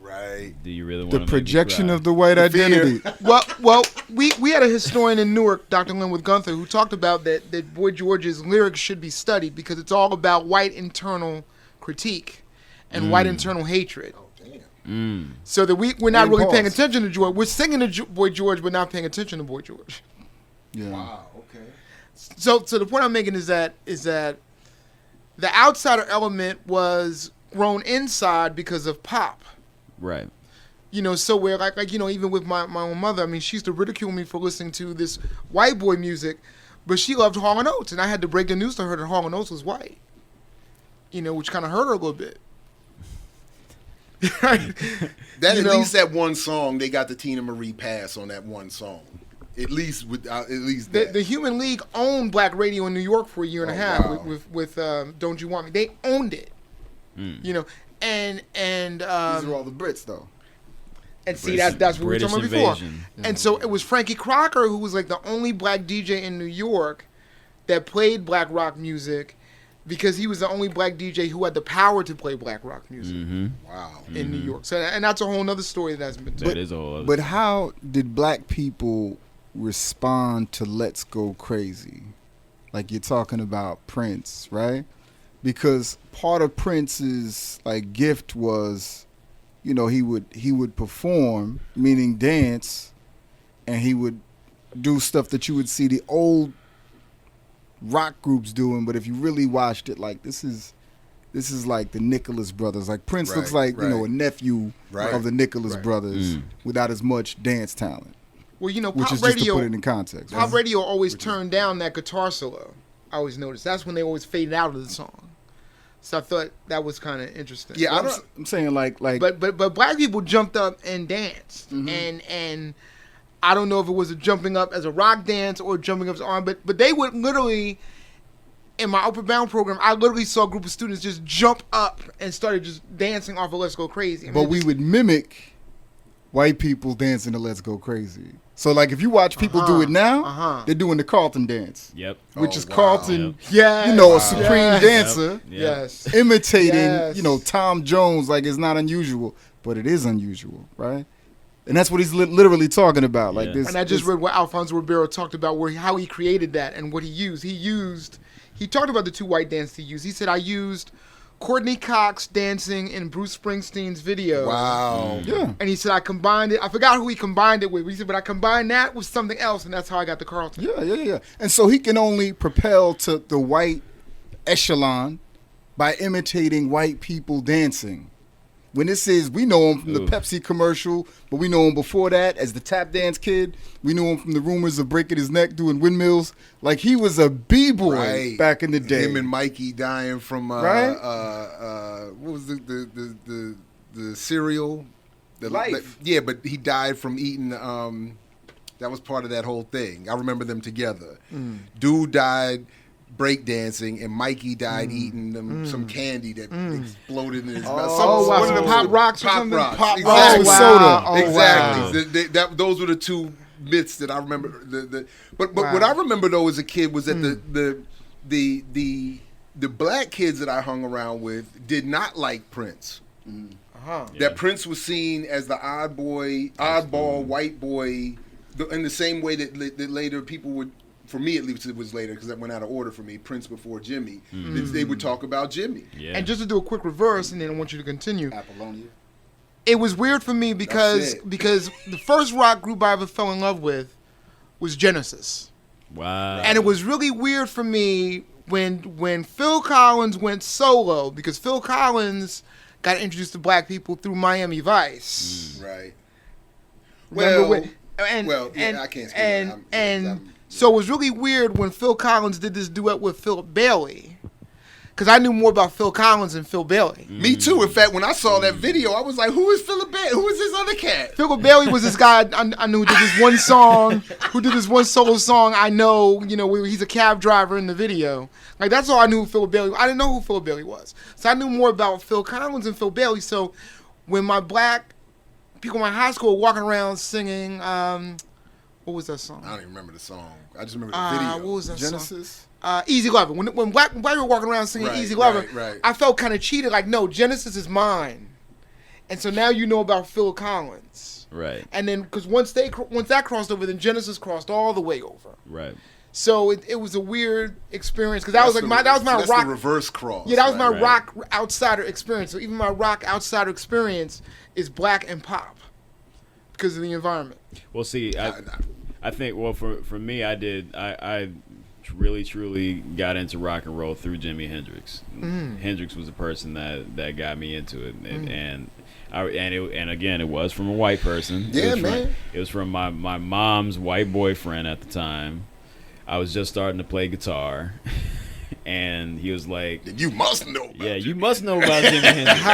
Right. Do you really want the projection of the white identity? Well, we had a historian in Newark, Dr. Linwood Gunther, who talked about that Boy George's lyrics should be studied because it's all about white internal critique and white internal hatred. Oh, damn. So that we're not really paying attention to George. We're singing to Boy George, but not paying attention to Boy George. Yeah. Wow. Okay. So the point I'm making is that the outsider element was grown inside because of pop. Right. So where like even with my own mother, I mean, she used to ridicule me for listening to this white boy music, but she loved Hall & Oates, and I had to break the news to her that Hall & Oates was white. Which kind of hurt her a little bit. At least that one song, they got the Tina Marie pass on that one song. At least that. The Human League owned black radio in New York for a year and a half with Don't You Want Me. They owned it. And these are all the Brits though. And see, that's what we were talking about before. Invasion. And so it was Frankie Crocker who was like the only black DJ in New York that played black rock music because he was the only black DJ who had the power to play black rock music. Wow. In New York. So, and that's a whole other story that's been told. That is a whole other But how did black people respond to Let's Go Crazy? Like you're talking about Prince, right? Because part of Prince's like gift was, he would perform, meaning dance, and he would do stuff that you would see the old rock groups doing. But if you really watched it, like this is like the Nicholas brothers. Like Prince looks like a nephew of the Nicholas brothers without as much dance talent. Well, which pop is radio, just to put it in context. Pop radio always turned down that guitar solo. I always noticed that's when they always faded out of the song. So I thought that was kind of interesting. Yeah, I'm saying like. But black people jumped up and danced, and I don't know if it was a jumping up as a rock dance or jumping up as R&B, but they would literally. In my Upward Bound program, I literally saw a group of students just jump up and started just dancing off of Let's Go Crazy. I mean, but we would mimic white people dancing to Let's Go Crazy. So, like, if you watch people do it now, they're doing the Carlton dance. Yep. Which is Carlton, a supreme dancer. Yep. Yes. Imitating, Tom Jones, like, it's not unusual, but it is unusual, right? And that's what he's literally talking about. Like this. And I just read what Alfonso Ribeiro talked about, how he created that and what he used. He talked about the two white dances he used. He said, I used Courtney Cox dancing in Bruce Springsteen's video. Wow. Yeah. And he said, I combined it. I forgot who he combined it with. He said, but I combined that with something else, and that's how I got the Carlton. Yeah. And so he can only propel to the white echelon by imitating white people dancing. When this is, we know him from the Pepsi commercial, but we know him before that as the tap dance kid. We knew him from the rumors of breaking his neck doing windmills. Like, he was a b-boy back in the day. Him and Mikey dying from what was the cereal? Life. But he died from eating. That was part of that whole thing. I remember them together. Dude died breakdancing, and Mikey died eating some candy that exploded in his mouth. One of the Pop Rocks or something? Pop Exactly. Rocks. Soda. Exactly. Those were the two myths that I remember. But what I remember though as a kid was that the black kids that I hung around with did not like Prince. That Prince was seen as the oddball white boy, in the same way that later people would. For me, at least, it was later because that went out of order for me. Prince before Jimmy. They would talk about Jimmy. Yeah. And just to do a quick reverse, and then I want you to continue. Apollonia. It was weird for me because the first rock group I ever fell in love with was Genesis. Wow. And it was really weird for me when Phil Collins went solo, because Phil Collins got introduced to black people through Miami Vice. Right. Remember I can't speak. So it was really weird when Phil Collins did this duet with Philip Bailey, because I knew more about Phil Collins than Phil Bailey. Me too. In fact, when I saw that video, I was like, "Who is Philip Bailey? Who is this other cat?" Philip Bailey was this guy I knew who did this one song, who did this one solo song. I know, where he's a cab driver in the video. Like, that's all I knew. Philip Bailey. I didn't know who Philip Bailey was, so I knew more about Phil Collins than Phil Bailey. So when my black people in my high school were walking around singing, what was that song? I don't even remember the song. I just remember the video. What was that Genesis? song? Easy Lover. When black people were walking around singing Easy Lover, right. I felt kind of cheated. Like, no, Genesis is mine. And so now you know about Phil Collins. Right. And then, because once that crossed over, then Genesis crossed all the way over. Right. So it was a weird experience, because that was my rock. The reverse cross. Yeah, that was my rock outsider experience. So even my rock outsider experience is black and pop because of the environment. Well, see, I think, well, for me, I really truly got into rock and roll through Jimi Hendrix. Hendrix was the person that got me into it, and again, it was from a white person. Yeah, man. It was from my mom's white boyfriend at the time. I was just starting to play guitar, and he was like, "You must know." You must know about Jimi Hendrix.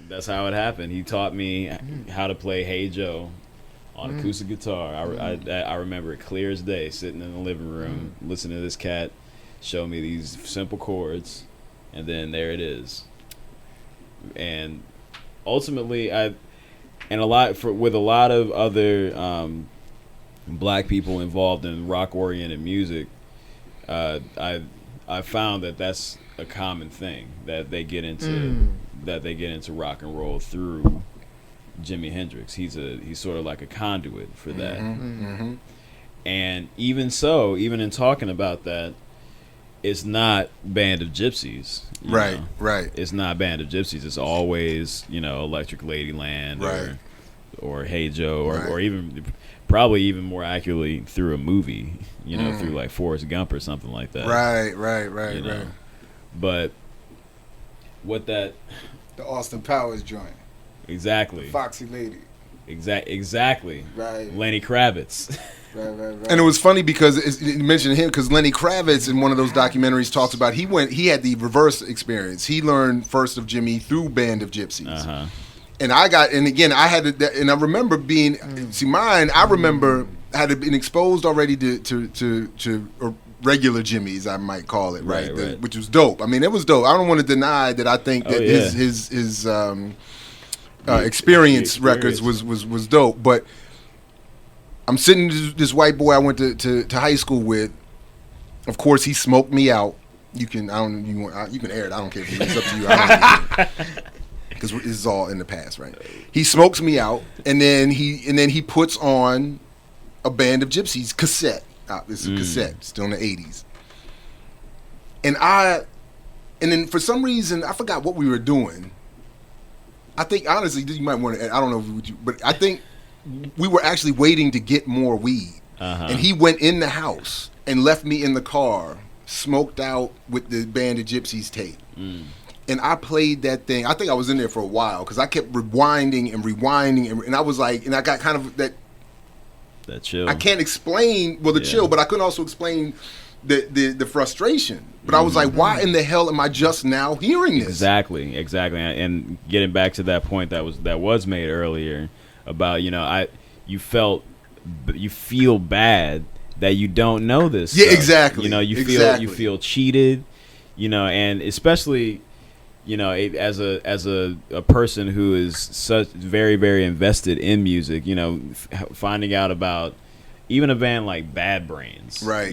That's how it happened. He taught me how to play "Hey Joe" on acoustic guitar. I remember it clear as day, sitting in the living room, listening to this cat show me these simple chords, and then there it is. And ultimately, with a lot of other black people involved in rock-oriented music, I found that that's a common thing, that they get into rock and roll through Jimi Hendrix. He's sort of like a conduit for that. And even in talking about that, it's not Band of Gypsies. Right. It's not Band of Gypsies. It's always, Electric Ladyland or Hey Joe or even probably even more accurately through a movie, through like Forrest Gump or something like that. Right. But what the Austin Powers joint. Exactly. The Foxy Lady. Exactly. Right. Lenny Kravitz. Right. And it was funny because you mentioned him, because Lenny Kravitz in one of those documentaries talks about he had the reverse experience. He learned first of Jimmy through Band of Gypsies. And I remember being I remember had been exposed already to regular Jimmys, I might call it, right? Which was dope. I mean, it was dope. I don't want to deny that I think that his experience records was dope. But I'm sitting this white boy I went to high school with. Of course, he smoked me out. You can air it. I don't care if it's up to you. Because this is all in the past, right? He smokes me out, and then he puts on a Band of Gypsies cassette. It's a cassette, still in the 80s. And then for some reason, I forgot what we were doing. I think, honestly, you might want to, I don't know, but I think we were actually waiting to get more weed. And he went in the house and left me in the car, smoked out with the Band of Gypsies tape. And I played that thing. I think I was in there for a while because I kept rewinding, and I was like, and I got kind of that chill. I can't explain the chill, but I couldn't also explain the frustration. But I was like, why in the hell am I just now hearing this? Exactly. And getting back to that point that was made earlier about, you feel bad that you don't know this. Yeah, stuff. exactly. You feel cheated, and especially, as a person who is such very, very invested in music, finding out about even a band like Bad Brains. Right.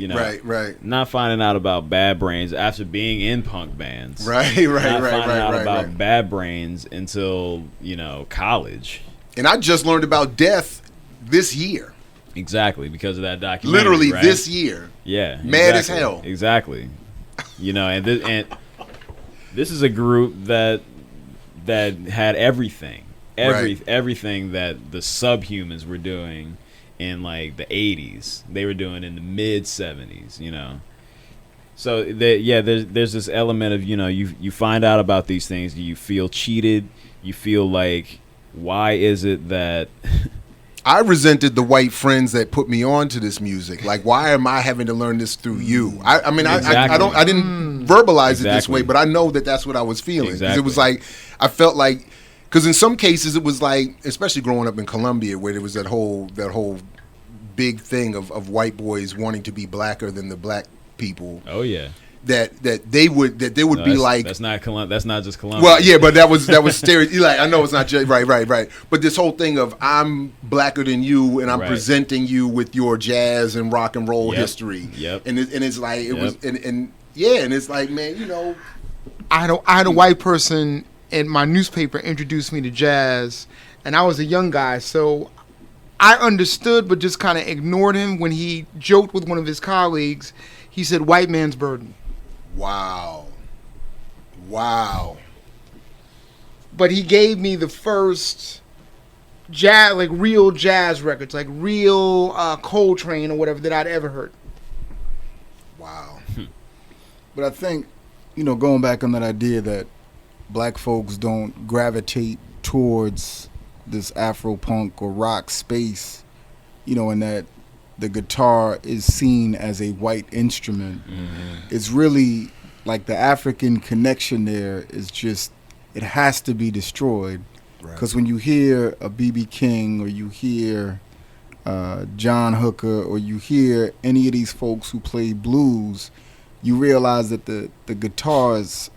Not finding out about Bad Brains after being in punk bands. Not finding out about Bad Brains until, college. And I just learned about Death this year. Exactly, because of that documentary. Literally right? this year. Yeah. Mad as hell. Exactly. And this is a group that had everything. Everything that the subhumans were doing in like the 80s. They were doing in the mid 70s, you know. So there's this element of, you know, you find out about these things, you feel cheated, you feel like, why is it that I resented the white friends that put me on to this music. Like, why am I having to learn this through you? I mean, Exactly. I didn't verbalize it this way, Exactly. but I know that that's what I was feeling. 'Cause Exactly. it was like, I felt like, because in some cases it was like, especially growing up in Colombia, where there was that whole big thing of white boys wanting to be blacker than the black people. oh yeah. That there would be like, that's not just Colombia. well, yeah, but that was stereo. Like, I know it's not just right. But this whole thing of I'm blacker than you, and I'm Right. presenting you with your jazz and rock and roll Yep. history. Yep. And it's like it Yep. was, and it's like, man, you know, I had a white person in my newspaper introduce me to jazz, and I was a young guy, so I understood, but just kind of ignored him when he joked with one of his colleagues. He said, "White man's burden." wow. But he gave me the first jazz, like real jazz records, like real Coltrane or whatever that I'd ever heard. Wow. But I think, you know, going back on that idea that black folks don't gravitate towards this Afro-Punk or rock space, you know, and that the guitar is seen as a white instrument. It's really like the African connection there is just, it has to be destroyed. Because when you hear a B.B. King or you hear John Hooker or you hear any of these folks who play blues, you realize that the guitars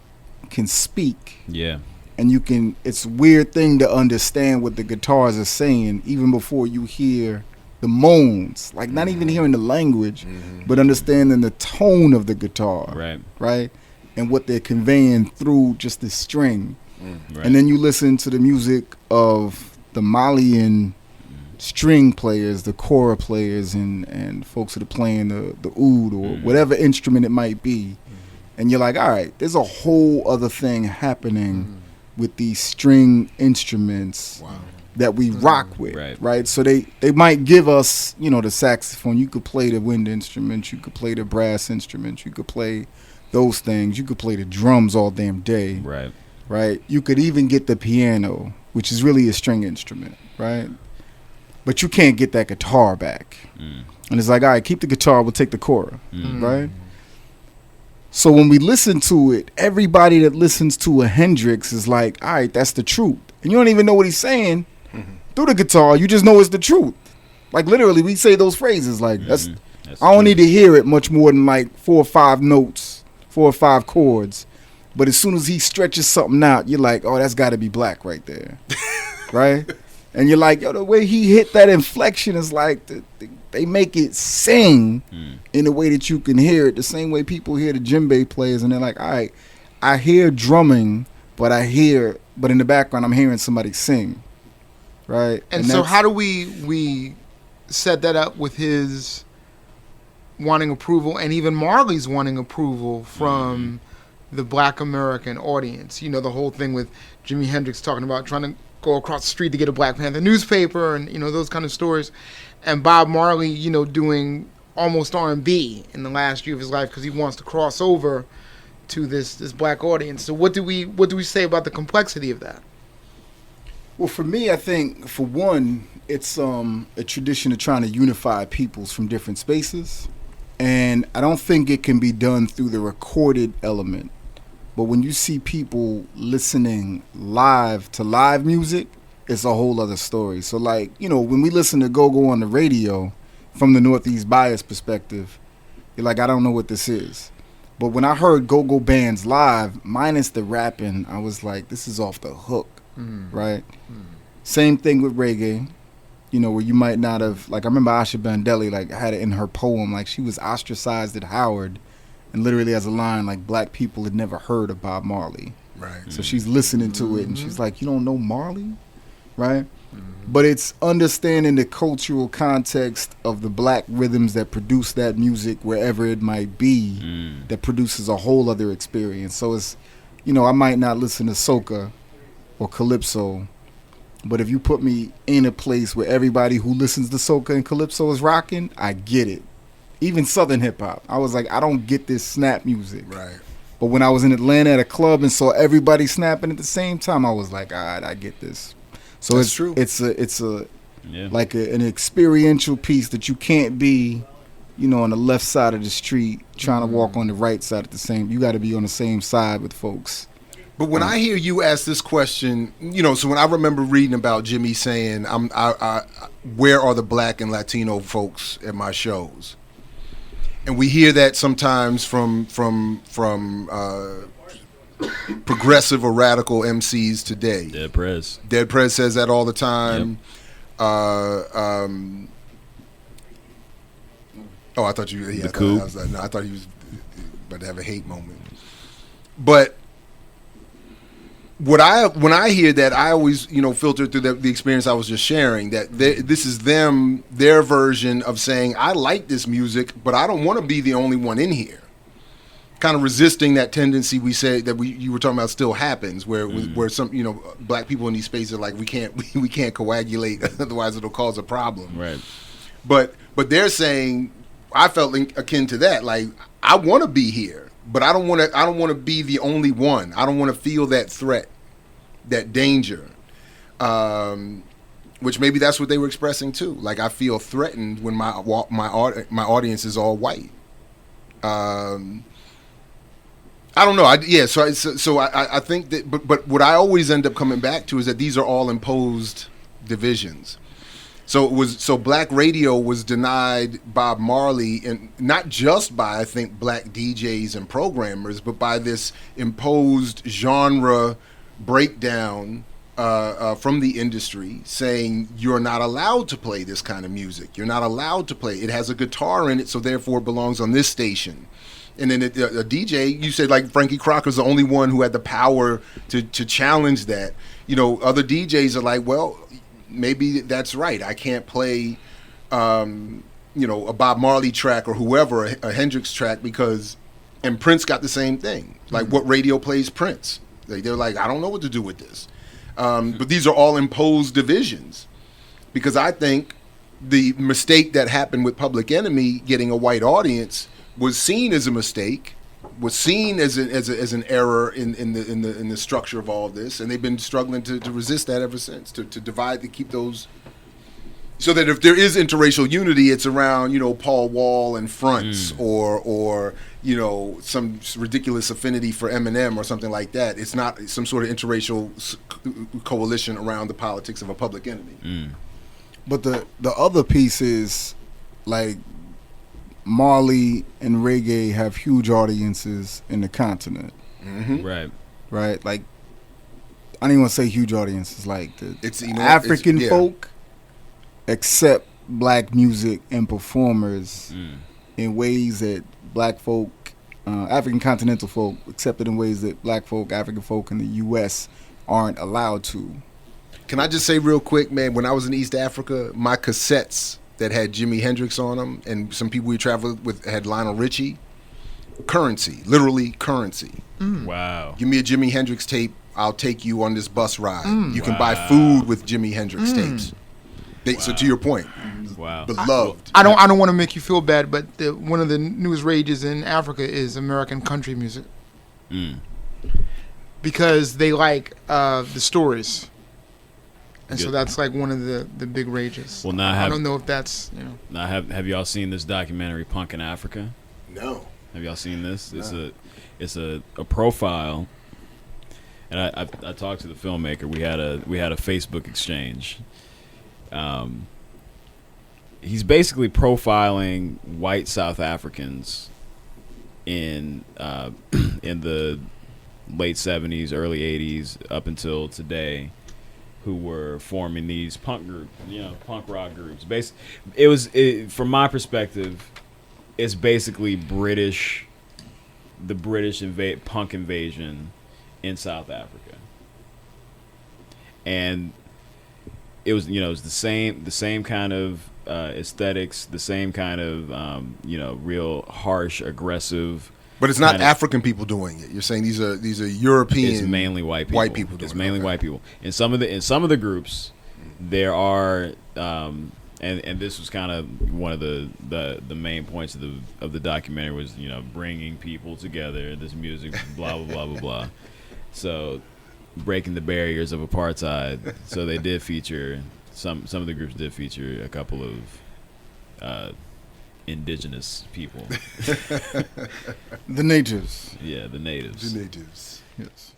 can speak. Yeah. And you can, it's a weird thing to understand what the guitars are saying even before you hear the moans, like not even hearing the language, but understanding the tone of the guitar, right? And what they're conveying through just the string. Right. And then you listen to the music of the Malian string players, the kora players, and folks that are playing the oud or whatever instrument it might be. And you're like, all right, there's a whole other thing happening with these string instruments that we rock with, right? So they might give us, you know, the saxophone. You could play the wind instruments. You could play the brass instruments. You could play those things. You could play the drums all damn day, right? You could even get the piano, which is really a string instrument, right? But you can't get that guitar back. And it's like, all right, keep the guitar. We'll take the kora, right? So when we listen to it, everybody that listens to a Hendrix is like, all right, that's the truth. And you don't even know what he's saying through the guitar. You just know it's the truth. Like literally, we say those phrases like, that's I don't need to hear it much more than like 4 or 5 notes, 4 or 5 chords. But as soon as he stretches something out, you're like, oh, that's got to be Black right there, right? And you're like, yo, the way he hit that inflection is like, they make it sing in a way that you can hear it, the same way people hear the djembe players, and they're like, all right, I hear drumming, but in the background, I'm hearing somebody sing, right? And so how do we set that up with his wanting approval and even Marley's wanting approval from the Black American audience? You know, the whole thing with Jimi Hendrix talking about trying to go across the street to get a Black Panther newspaper and, you know, those kind of stories. And Bob Marley, you know, doing almost R&B in the last year of his life because he wants to cross over to this Black audience. So what do we say about the complexity of that? Well, for me, I think, for one, it's a tradition of trying to unify peoples from different spaces. And I don't think it can be done through the recorded element. But when you see people listening live to live music, it's a whole other story. So, like, you know, when we listen to Go-Go on the radio, from the Northeast bias perspective, you're like, I don't know what this is. But when I heard Go-Go bands live, minus the rapping, I was like, this is off the hook, right? Same thing with reggae, you know, where you might not have, like, I remember Asha Bandeli, like, had it in her poem, like, she was ostracized at Howard, and literally has a line, like, black people had never heard of Bob Marley. Right. So she's listening to it, and she's like, you don't know Marley? Right? But it's understanding the cultural context of the black rhythms that produce that music wherever it might be that produces a whole other experience. So it's, you know, I might not listen to soca or calypso, But if you put me in a place where everybody who listens to soca and calypso is rocking, I get it. Even Southern hip hop, I was like, I don't get this snap music. Right. But when I was in Atlanta at a club and saw everybody snapping at the same time, I was like, all right, I get this. So That's it's true. It's a like an experiential piece that you can't be, on the left side of the street trying to walk on the right side at the same. You got to be on the same side with folks. But when I hear you ask this question, so when I remember reading about Jimmy saying, "Where are the Black and Latino folks at my shows?" And we hear that sometimes from progressive or radical MCs today. Dead Prez. Dead Prez says that all the time. Yep. I thought you. Yeah, The Coup. I thought he was about to have a hate moment. But when I hear that, I always filter through the experience I was just sharing. That this is their version of saying, I like this music, but I don't want to be the only one in here. Kind of resisting that tendency we say that you were talking about still happens, where some black people in these spaces are like, we can't coagulate, otherwise it'll cause a problem. Right. But they're saying, I felt akin to that. Like, I want to be here, but I don't want to be the only one. I don't want to feel that threat, that danger. Which maybe that's what they were expressing too. Like, I feel threatened when my audience is all white. I don't know. So I think that, but what I always end up coming back to is that these are all imposed divisions. So black radio was denied Bob Marley, and not just by, I think, black DJs and programmers, but by this imposed genre breakdown from the industry, saying you're not allowed to play this kind of music. You're not allowed to play. It has a guitar in it, so therefore it belongs on this station. And then a DJ, you said, like, Frankie Crocker's the only one who had the power to challenge that. Other DJs are like, well, maybe that's right. I can't play, a Bob Marley track or whoever, a Hendrix track, and Prince got the same thing. Like, what radio plays Prince? They're like, I don't know what to do with this. But these are all imposed divisions, because I think the mistake that happened with Public Enemy getting a white audience was seen as a mistake, was seen as an error in the structure of all of this, and they've been struggling to resist that ever since, to divide, to keep those, so that if there is interracial unity, it's around Paul Wall and fronts, or some ridiculous affinity for Eminem or something like that. It's not some sort of interracial coalition around the politics of a Public Enemy. But the other piece is, like, Marley and reggae have huge audiences in the continent. Right. Right? Like, I don't even want to say huge audiences. Like, It's African folk accept black music and performers in ways that black folk, African continental folk, accept it in ways that black folk, African folk in the U.S. aren't allowed to. Can I just say real quick, man, when I was in East Africa, my cassettes that had Jimi Hendrix on them, and some people we traveled with had Lionel Richie, currency, literally currency. Wow. Give me a Jimi Hendrix tape, I'll take you on this bus ride. You can buy food with Jimi Hendrix tapes. So to your point, beloved. I don't want to make you feel bad, but one of the newest rages in Africa is American country music, because they like the stories. And so that's like one of the big rages. Well, now I don't know if that's Now have y'all seen this documentary, Punk in Africa? No. Have y'all seen this? It's a profile, and I talked to the filmmaker. We had a Facebook exchange. He's basically profiling white South Africans in the late 70s, early 80s, up until today, who were forming these punk groups, punk rock groups. From my perspective, it's basically the British punk invasion in South Africa, and it was the same kind of aesthetics, the same kind of real harsh, aggressive But it's not kinda- African people doing it. You're saying these are European. It's mainly white people. White people doing It's mainly it. Okay. white people. In some of the groups, there are, and this was kind of one of the main points of the documentary was, you know, bringing people together. This music, blah blah blah blah blah. So breaking the barriers of apartheid. So they did feature some of the groups did feature a couple of indigenous people. The natives. Yeah, the natives. The natives. Yes.